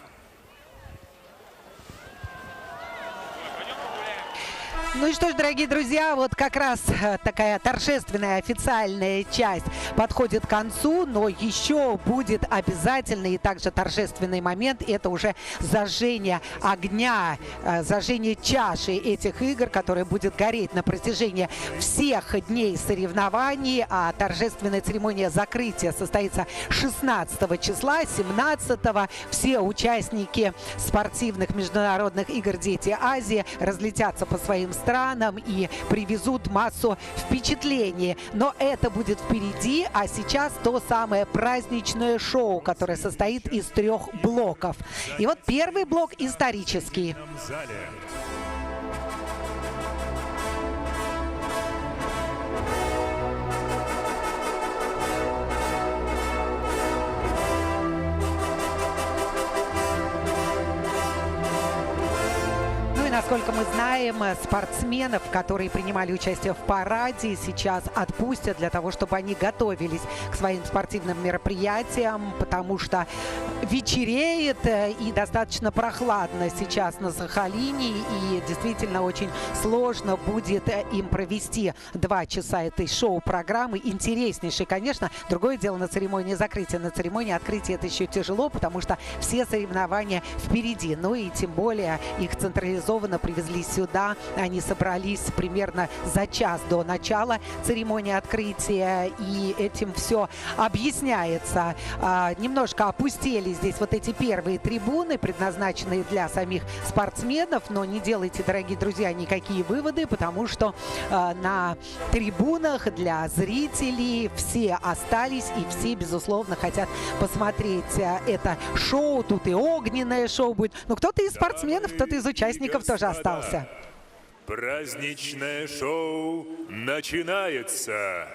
[SPEAKER 1] Ну и что ж, дорогие друзья, вот как раз такая торжественная официальная часть подходит к концу, но еще будет обязательный и также торжественный момент. Это уже зажжение огня, зажжение чаши этих игр, которая будет гореть на протяжении всех дней соревнований. А торжественная церемония закрытия состоится 16 числа, 17-го. Все участники спортивных международных игр «Дети Азии» разлетятся по своим странам и привезут массу впечатлений. Но это будет впереди, а сейчас то самое праздничное шоу, которое состоит из 3 блоков. И вот первый блок исторический. Насколько мы знаем, спортсменов, которые принимали участие в параде, сейчас отпустят для того, чтобы они готовились к своим спортивным мероприятиям, потому что вечереет и достаточно прохладно сейчас на Сахалине, и действительно очень сложно будет им провести 2 часа этой шоу-программы. Интереснейшей, конечно. Другое дело на церемонии закрытия. На церемонии открытия это еще тяжело, потому что все соревнования впереди. Ну и тем более их централизованно привезли сюда. Они собрались примерно за час до начала церемонии открытия, и этим все объясняется. Немножко опустели здесь вот эти первые трибуны, предназначенные для самих спортсменов, но не делайте, дорогие друзья, никакие выводы, потому что на трибунах для зрителей все остались, и все, безусловно, хотят посмотреть это шоу. Тут и огненное шоу будет. Но кто-то из спортсменов, кто-то из участников тоже остался.
[SPEAKER 4] Праздничное шоу начинается.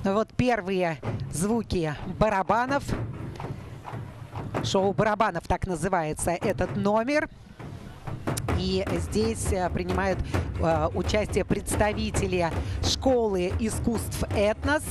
[SPEAKER 1] Вот первые звуки барабанов. Шоу барабанов, так называется этот номер. И здесь принимают участие представители школы искусств «Этнос»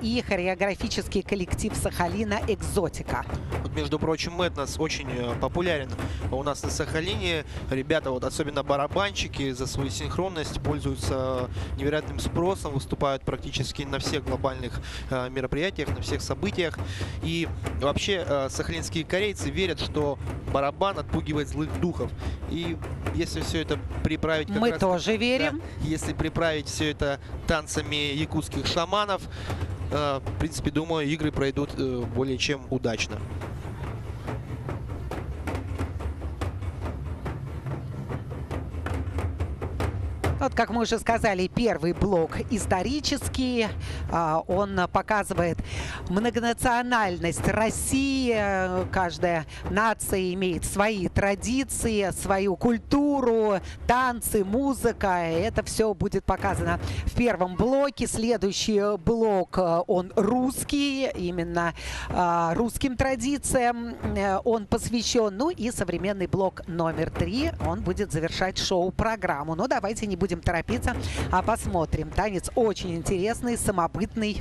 [SPEAKER 1] и хореографический коллектив Сахалина «Экзотика».
[SPEAKER 2] Вот, между прочим, «Этнос» очень популярен у нас на Сахалине. Ребята, вот особенно барабанщики, за свою синхронность пользуются невероятным спросом, выступают практически на всех глобальных мероприятиях, на всех событиях. И вообще сахалинские корейцы верят, что барабан отпугивает злых духов. И если все это приправить...
[SPEAKER 1] Мы тоже верим.
[SPEAKER 2] Да, если приправить все это танцами якутских шаманов, в принципе, думаю, игры пройдут более чем удачно.
[SPEAKER 1] Вот, как мы уже сказали, первый блок исторический. Он показывает многонациональность России. Каждая нация имеет свои традиции, свою культуру, танцы, музыка. Это все будет показано в первом блоке. Следующий блок, он русский, именно русским традициям он посвящен. Ну и современный блок номер 3, он будет завершать шоу-программу. Но давайте не будем торопиться, а посмотрим. Танец очень интересный, самобытный.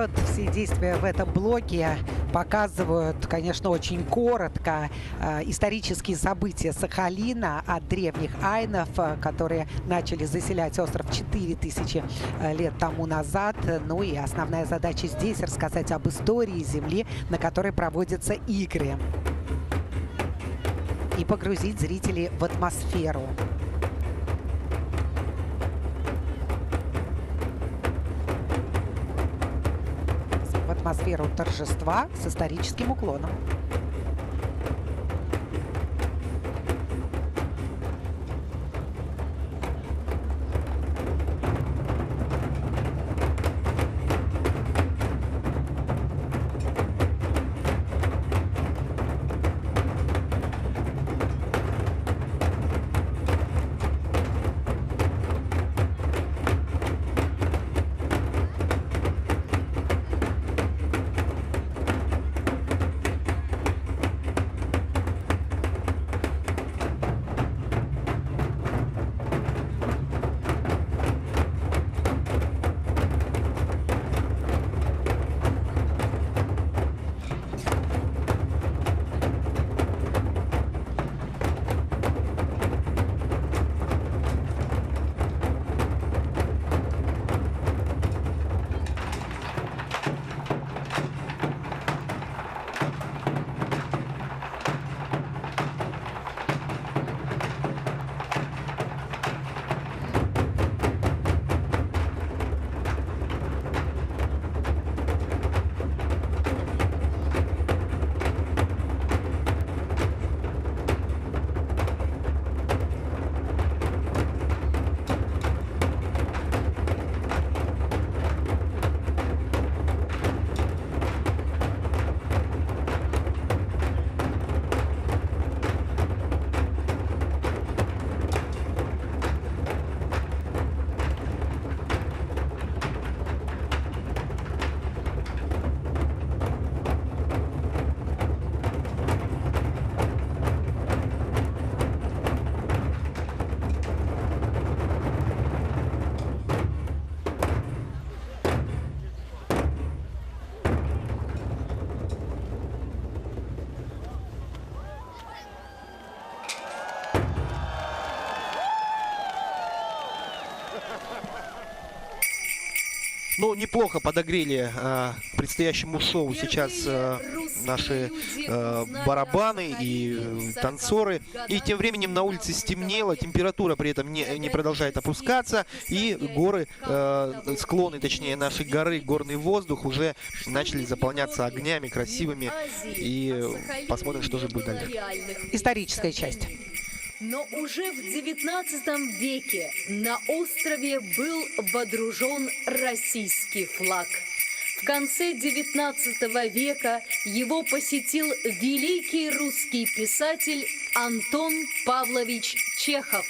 [SPEAKER 1] наоборот, все действия в этом блоке показывают, конечно, очень коротко исторические события Сахалина от древних айнов, которые начали заселять остров 4000 лет тому назад. Ну и основная задача здесь рассказать об истории земли, на которой проводятся игры, и погрузить зрителей в атмосферу. В атмосферу торжества с историческим уклоном.
[SPEAKER 2] Ну, неплохо подогрели к предстоящему шоу сейчас наши барабаны и танцоры. И тем временем на улице стемнело, температура при этом не продолжает опускаться. И горы, склоны, точнее, нашей горы, горный воздух уже начали заполняться огнями красивыми. И посмотрим, что же будет дальше.
[SPEAKER 1] Историческая часть.
[SPEAKER 3] Но уже в XIX веке на острове был водружен российский флаг. В конце XIX века его посетил великий русский писатель Антон Павлович Чехов.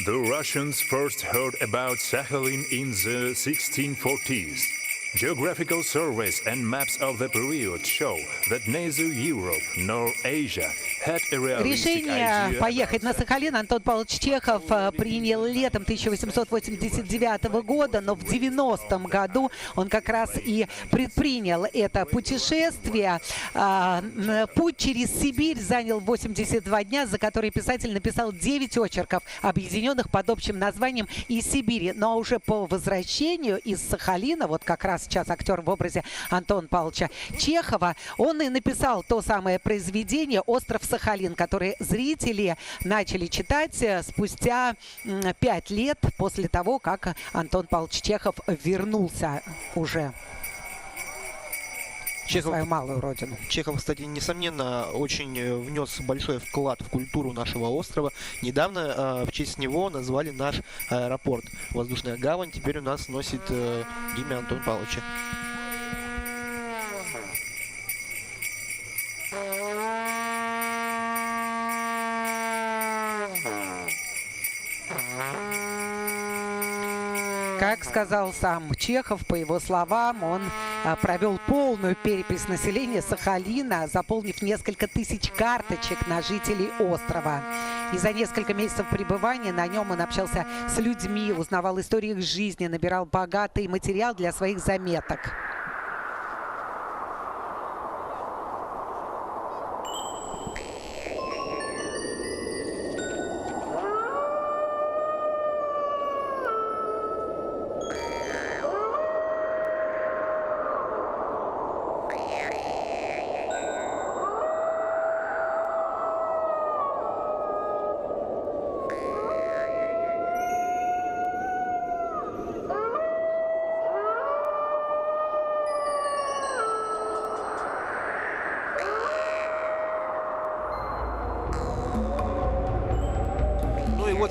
[SPEAKER 4] The Russians first heard about Sakhalin in the 1640s. Geographical surveys and maps of the period show that neither Europe nor Asia had a realistic
[SPEAKER 1] Решение
[SPEAKER 4] idea
[SPEAKER 1] поехать на Сахалин Антон Павлович Чехов принял летом 1889 года, но в 90-м году он как раз и предпринял это путешествие. Путь через Сибирь занял 82 дня, за которые писатель написал 9 очерков, объединенных под общим названием «Из Сибири». Но уже по возвращению из Сахалина, вот как раз сейчас актер в образе Антона Павловича Чехова, он и написал то самое произведение «Остров Сахалин», которое зрители начали читать спустя 5 лет после того, как Антон Павлович Чехов вернулся уже в свою малую родину.
[SPEAKER 2] Чехов, кстати, несомненно, очень внес большой вклад в культуру нашего острова. Недавно в честь него назвали наш аэропорт. Воздушная гавань теперь у нас носит имя Антона Павловича.
[SPEAKER 1] Как сказал сам Чехов, по его словам, он провел полную перепись населения Сахалина, заполнив несколько тысяч карточек на жителей острова. И за несколько месяцев пребывания на нем он общался с людьми, узнавал истории их жизни, набирал богатый материал для своих заметок.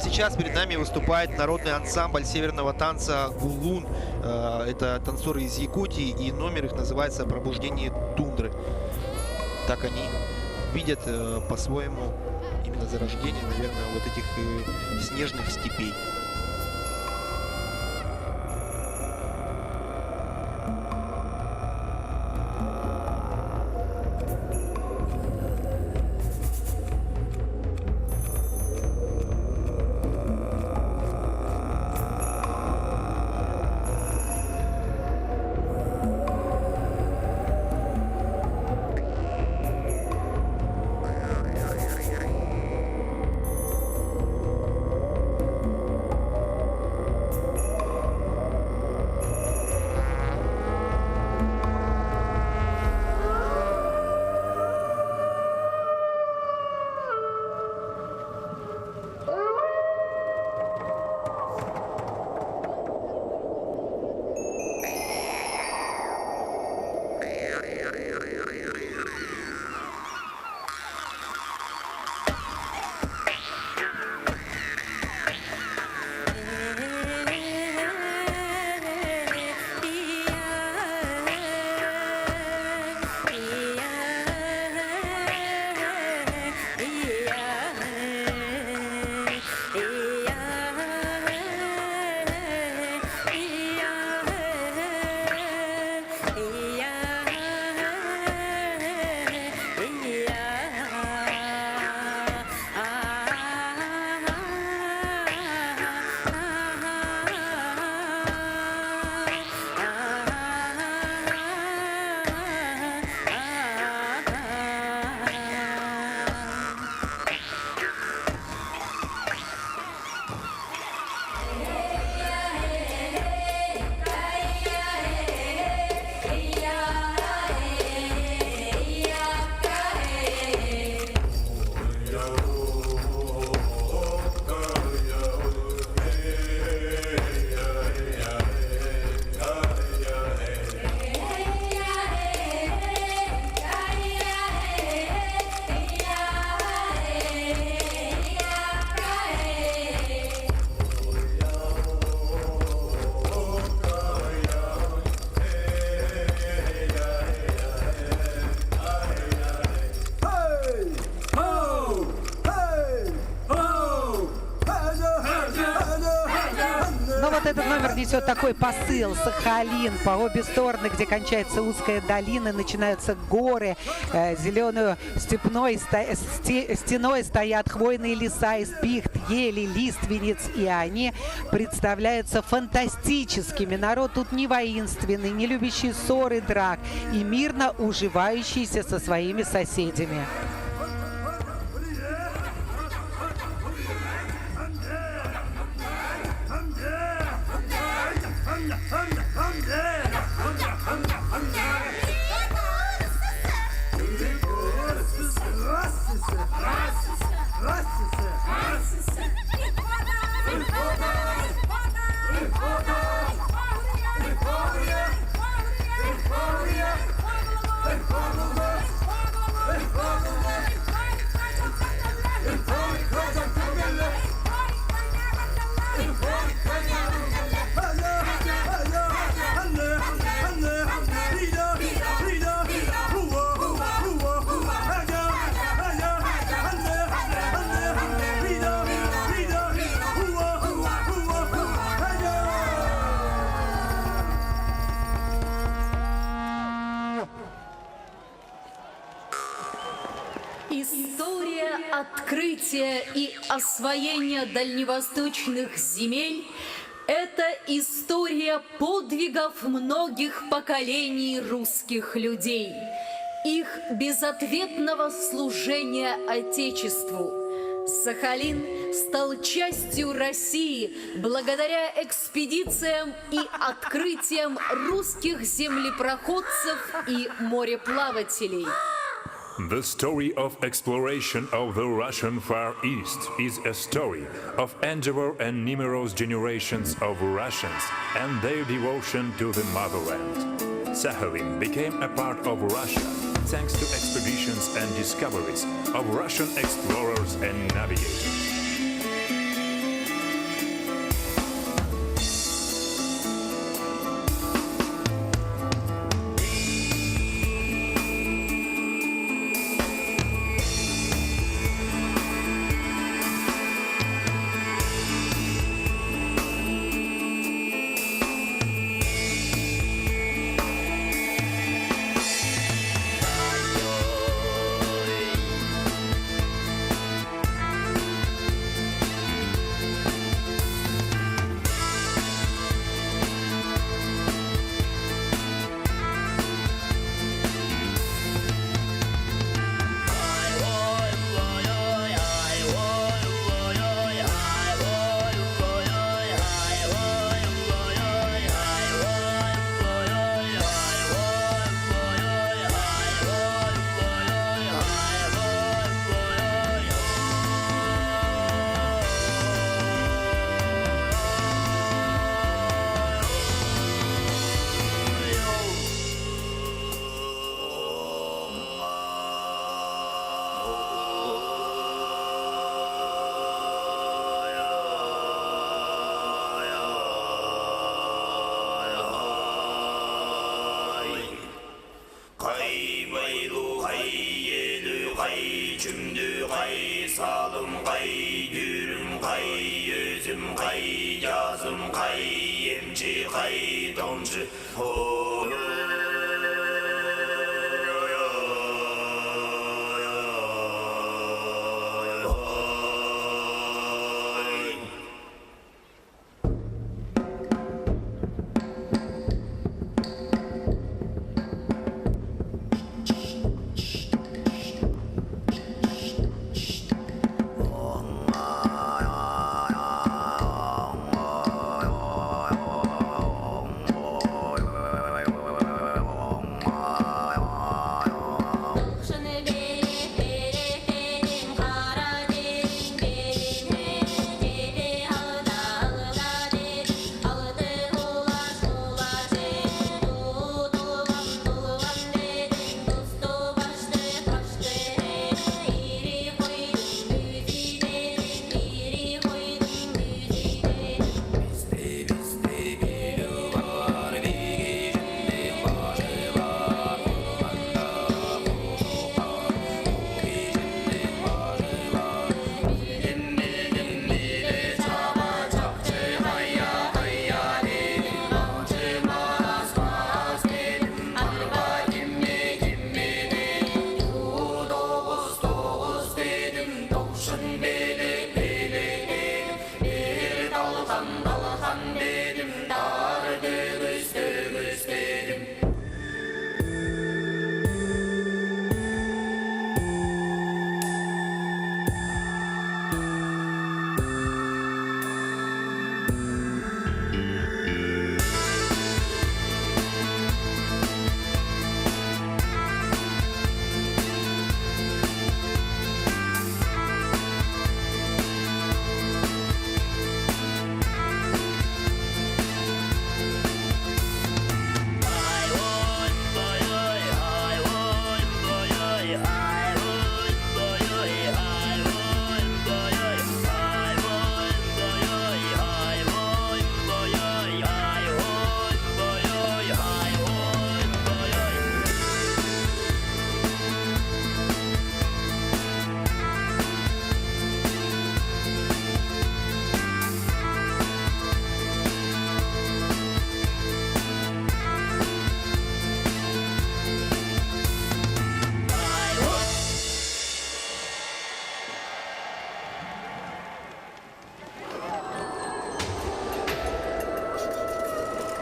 [SPEAKER 2] сейчас перед нами выступает народный ансамбль северного танца «Гулун». Это танцоры из Якутии, и номер их называется «Пробуждение тундры». Так они видят по-своему именно зарождение, наверное, вот этих снежных степей.
[SPEAKER 1] Этот номер несет такой посыл. Сахалин, по обе стороны, где кончается узкая долина, начинаются горы. Зеленую стеной стоят хвойные леса из пихт, ели, лиственниц. И они представляются фантастическими. Народ тут не воинственный, не любящий ссор и драк. И мирно уживающийся со своими соседями.
[SPEAKER 3] История открытия и освоения дальневосточных земель – это история подвигов многих поколений русских людей, их безответного служения Отечеству. Сахалин стал частью России благодаря экспедициям и открытиям русских землепроходцев и мореплавателей.
[SPEAKER 4] The story of exploration of the Russian Far East is a story of endeavor and numerous generations of Russians and their devotion to the motherland. Sakhalin became a part of Russia thanks to expeditions and discoveries of Russian explorers and navigators.
[SPEAKER 13] Gücümdü kay, salım kay, gürüm kay, yüzüm kay, yazım kay, emci kay, doncu oy.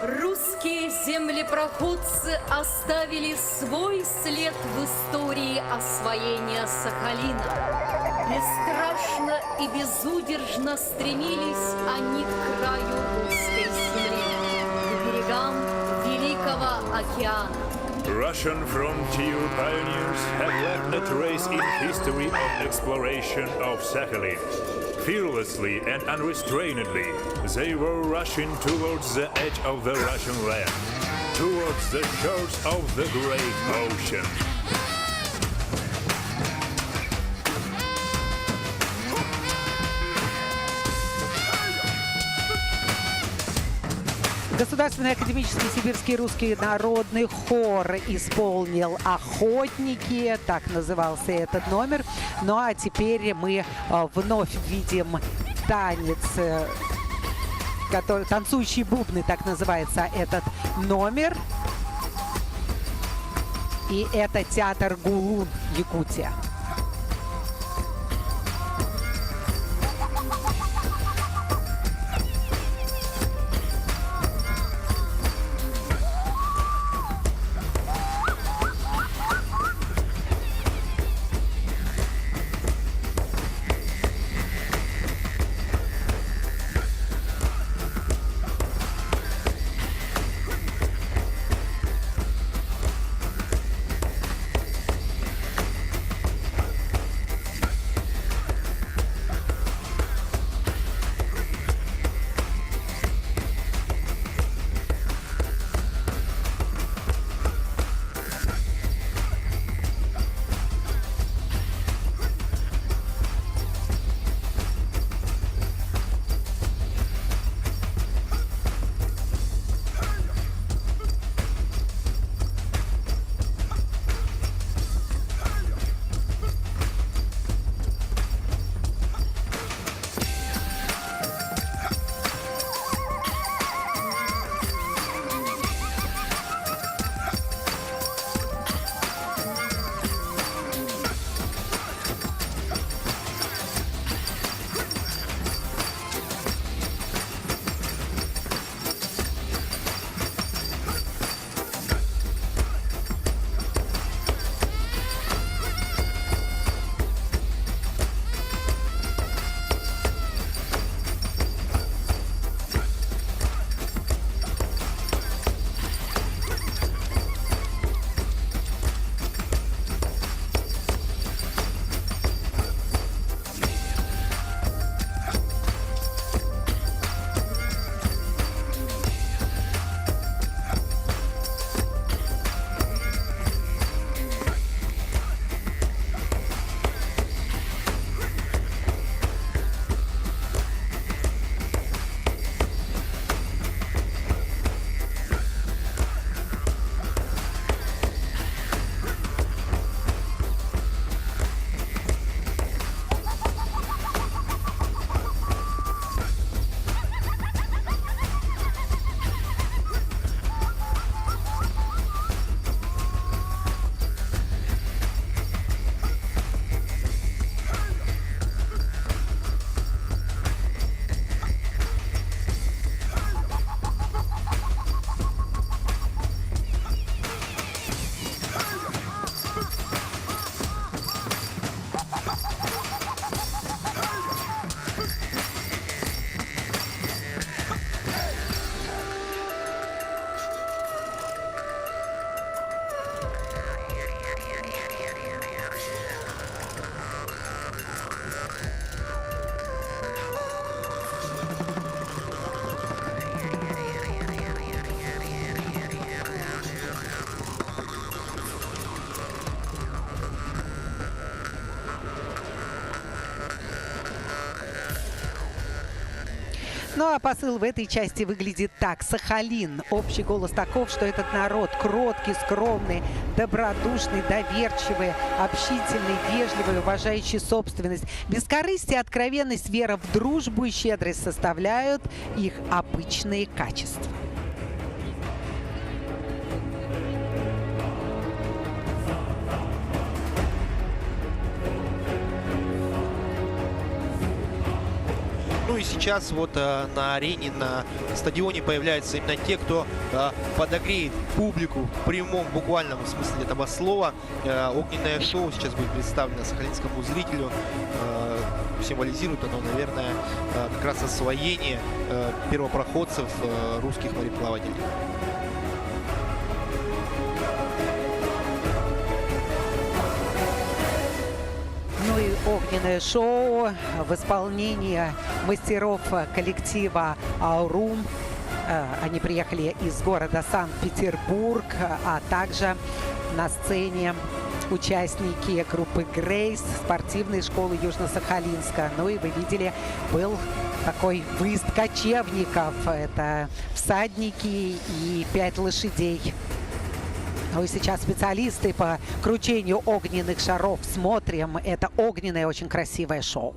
[SPEAKER 3] Русские землепроходцы оставили свой след в истории освоения Сахалина. Бесстрашно и безудержно стремились они к краю русской земли, к берегам Великого океана.
[SPEAKER 4] Russian frontier pioneers have left a trace in history of exploration of Sakhalin. Fearlessly and unrestrainedly, they were rushing towards the edge of the Russian land, towards the shores of the Great Ocean.
[SPEAKER 1] Государственный академический сибирский русский народный хор исполнил «Охотники», так назывался этот номер. Ну а теперь мы вновь видим танец, танцующие бубны, так называется этот номер. И это театр Гулун, Якутия. Ну а посыл в этой части выглядит так. Сахалин. Общий голос таков, что этот народ кроткий, скромный, добродушный, доверчивый, общительный, вежливый, уважающий собственность. Бескорыстие, откровенность, вера в дружбу и щедрость составляют их обычные качества.
[SPEAKER 2] Ну и сейчас вот на арене, на стадионе появляются именно те, кто подогреет публику в прямом, буквальном смысле этого слова. Огненное шоу сейчас будет представлено сахалинскому зрителю. Символизирует оно, наверное, как раз освоение первопроходцев русских мореплавателей.
[SPEAKER 1] Ну и огненное шоу в исполнении мастеров коллектива «Аурум». Они приехали из города Санкт-Петербург, а также на сцене участники группы «Грейс» спортивной школы Южно-Сахалинска. Ну и вы видели, был такой выезд кочевников. Это всадники и 5 лошадей. Ну и сейчас специалисты по кручению огненных шаров. Смотрим. Это огненное, очень красивое шоу.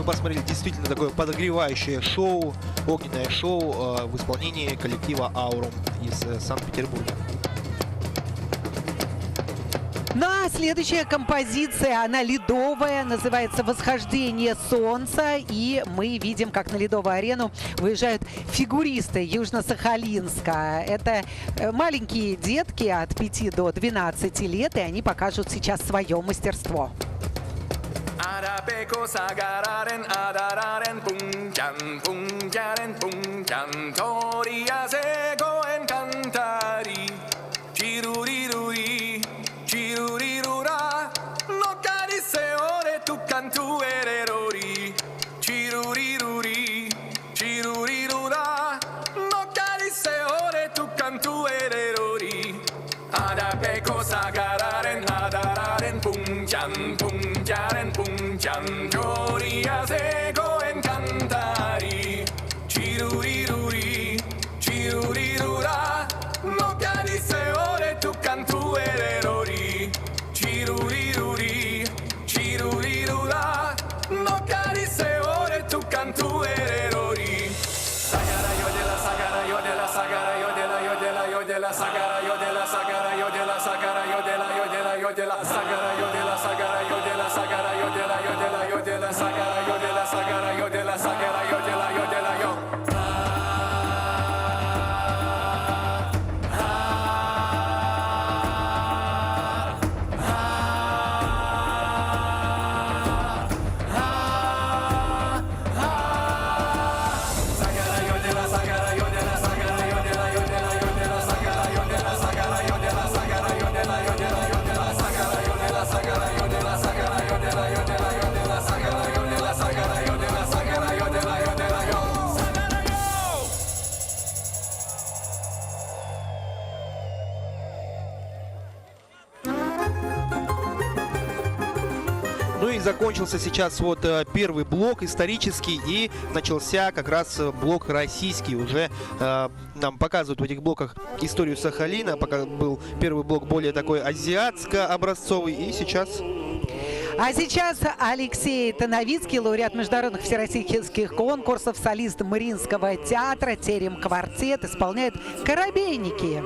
[SPEAKER 2] мы посмотрели действительно такое подогревающее шоу, огненное шоу в исполнении коллектива «Аурум» из Санкт-Петербурга.
[SPEAKER 1] Ну а следующая композиция, она ледовая, называется «Восхождение солнца». И мы видим, как на ледовую арену выезжают фигуристы Южно-Сахалинска. Это маленькие детки от 5 до 12 лет, и они покажут сейчас свое мастерство.
[SPEAKER 14] Arapeko sagararen adararen punkian Toria segoen kantari Chiruriruri, chirurirura No carice ore tu cantu ererori Chiruriruri, chirurirura No carice ore tu cantu ererori Arapeko sagararen adararen punkian Toria segoen kantari Chiruriruri, chirurirura No carice ore tu cantu ererori Chiruriruri, chirurirura No carice ore tu cantu ererori Sagara yo de la sagara yo de la sagara yo de la yo de la yo de la sagara yo de la sagara yo de la sagara yo de la yo de la yo de la sagara yo de la sagara yo de la sagara yo de la yo de la yo de la sagara yo de la sagara yo de la sagara yo de la yo de la yo
[SPEAKER 2] Ну и закончился сейчас вот первый блок исторический, и начался как раз блок российский. Уже нам показывают в этих блоках историю Сахалина. Пока был первый блок более такой азиатско-образцовый, и сейчас...
[SPEAKER 1] А сейчас Алексей Тоновицкий, лауреат международных всероссийских конкурсов, солист Мариинского театра, терем-квартет, исполняет «Коробейники».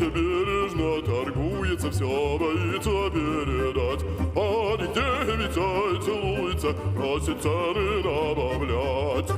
[SPEAKER 15] Бережно торгуется, все боится передать. А нигде ведь целуется, просит цены добавлять.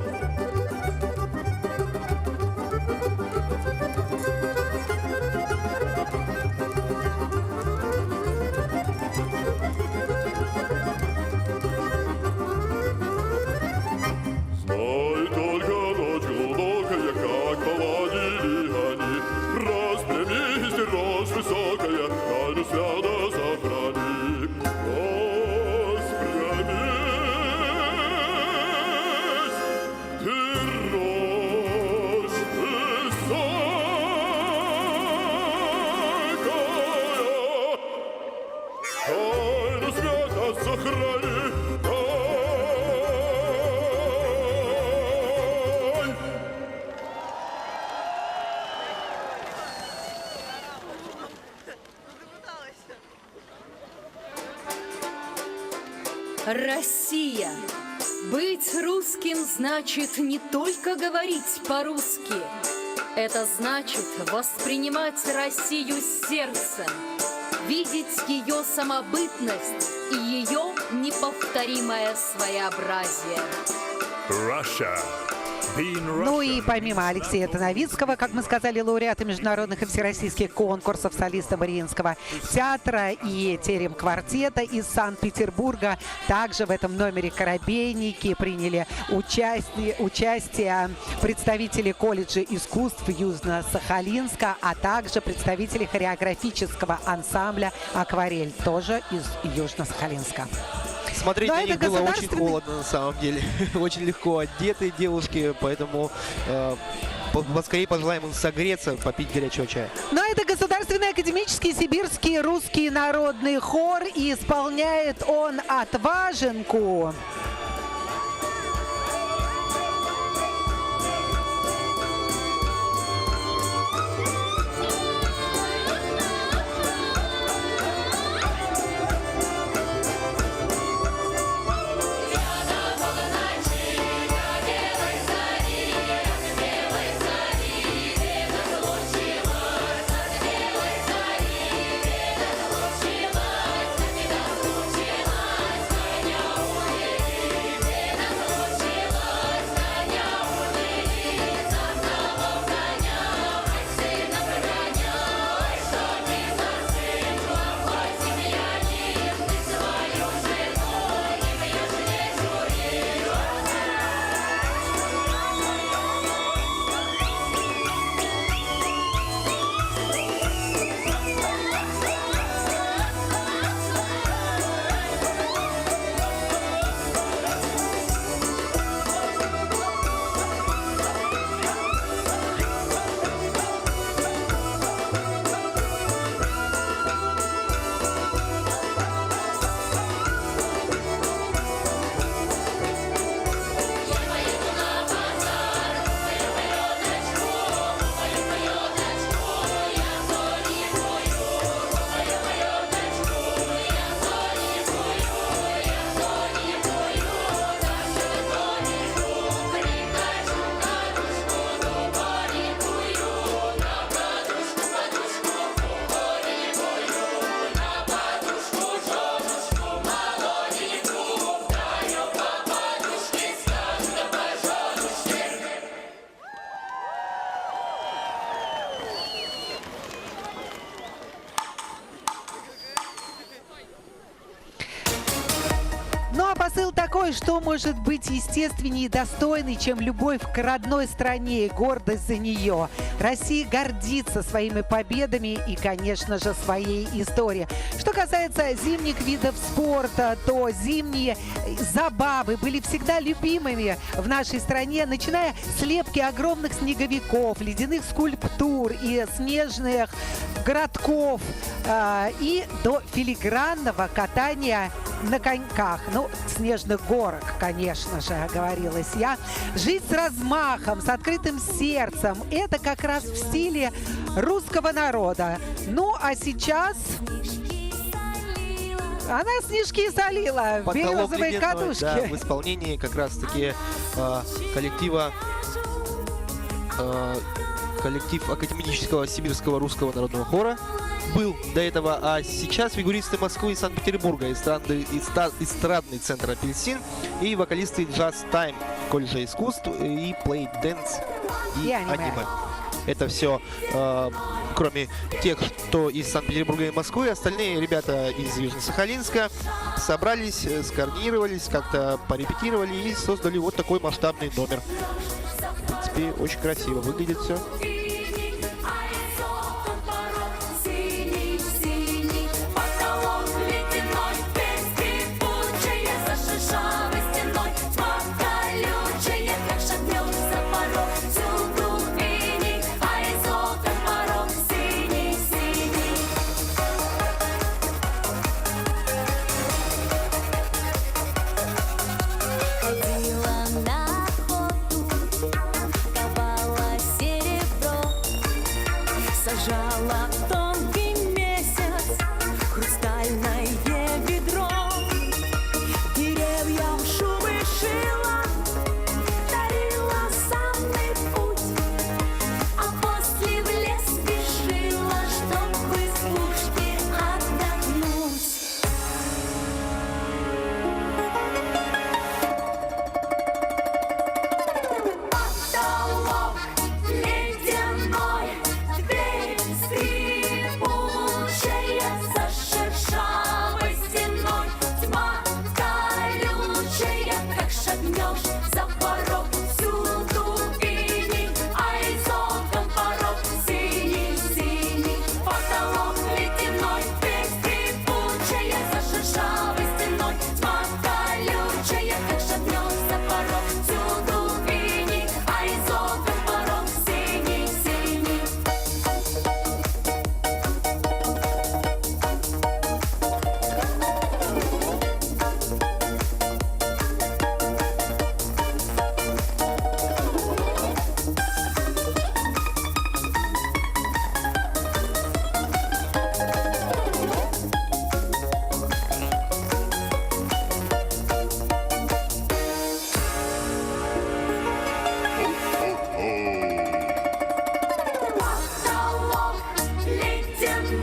[SPEAKER 3] Россия. Быть русским значит не только говорить по-русски. Это значит воспринимать Россию сердцем, видеть ее самобытность и ее неповторимое своеобразие.
[SPEAKER 4] Russia.
[SPEAKER 1] Ну и помимо Алексея Тоновицкого, как мы сказали, лауреата международных и всероссийских конкурсов, солиста Мариинского театра и терем-квартета из Санкт-Петербурга, также в этом номере «Коробейники» приняли участие представители колледжа искусств Южно-Сахалинска, а также представители хореографического ансамбля «Акварель», тоже из Южно-Сахалинска.
[SPEAKER 2] Смотреть на них было очень холодно, на самом деле. Очень легко одетые девушки, поэтому поскорее пожелаем им согреться, попить горячего чая.
[SPEAKER 1] Но это Государственный академический сибирский русский народный хор, и исполняет он «Отваженку». Ну а посыл такой, что может быть естественнее и достойней, чем любовь к родной стране и гордость за нее. Россия гордится своими победами и, конечно же, своей историей. Что касается зимних видов спорта, то зимние забавы были всегда любимыми в нашей стране, начиная с лепки огромных снеговиков, ледяных скульптур и снежных городков, и до филигранного катания на коньках, ну, снежных горок, конечно же, говорилось я. Жить с размахом, с открытым сердцем – это как раз в стиле русского народа. Ну, а сейчас она снежки солила, березовые кадушки.
[SPEAKER 2] Да, в исполнении как раз-таки коллектив Академического сибирского русского народного хора был до этого, а сейчас фигуристы Москвы и Санкт-Петербурга, эстрадный центр «Апельсин» и вокалисты Just Time колледжа искусств и Play Dance и аниме. Это все, кроме тех, кто из Санкт-Петербурга и Москвы, остальные ребята из Южно-Сахалинска собрались, скоординировались, как-то порепетировали и создали вот такой масштабный номер. В принципе, очень красиво выглядит все.
[SPEAKER 16] Сажала тонкий месяц, хрустальное ведро, деревья
[SPEAKER 3] шагнешь за порог, всюду иней, а изогом порог синий-синий. Потолок ледяной, дверь скрипучая, за шершавой стеной тьма колючая. Как шагнешь за порог, всюду иней, а изогом порог синий-синий. Потолок ледяной,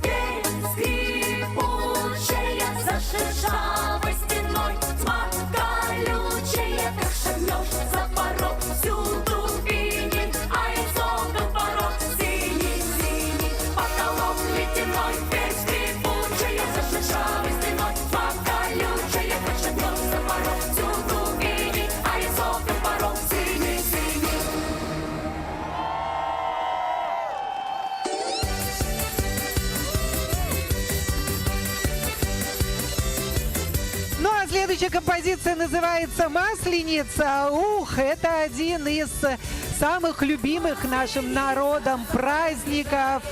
[SPEAKER 3] дверь скрипучая, за шершавой стеной тьма колючая. Как шагнешь за порог, всюду иней, а изогом порог синий-синий. Потолок ледяной, дверь скрипучая, за шершавой стеной тьма колючая. Как шагнешь за порог, всюду иней, а изогом порог синий-синий.
[SPEAKER 1] Ну а следующая композиция называется «Масленица». Ух, это один из самых любимых нашим народом праздников,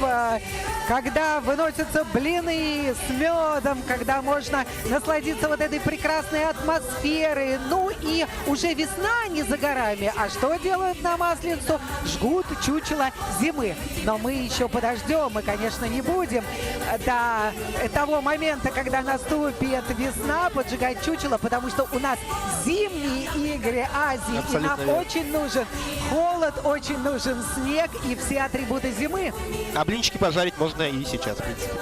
[SPEAKER 1] когда выносятся блины с медом, когда можно насладиться вот этой прекрасной атмосферой. Ну и уже весна не за горами. А что делают на Масленицу? Жгут чучело зимы. Но мы еще подождем, мы, конечно, не будем до того момента, когда наступит весна, поджигать чучело, потому что у нас зимние игры Азии,
[SPEAKER 2] Абсолютно
[SPEAKER 1] и нам
[SPEAKER 2] верно.
[SPEAKER 1] очень нужен холод, очень нужен снег и все атрибуты зимы.
[SPEAKER 2] А блинчики пожарить можно и сейчас, в принципе.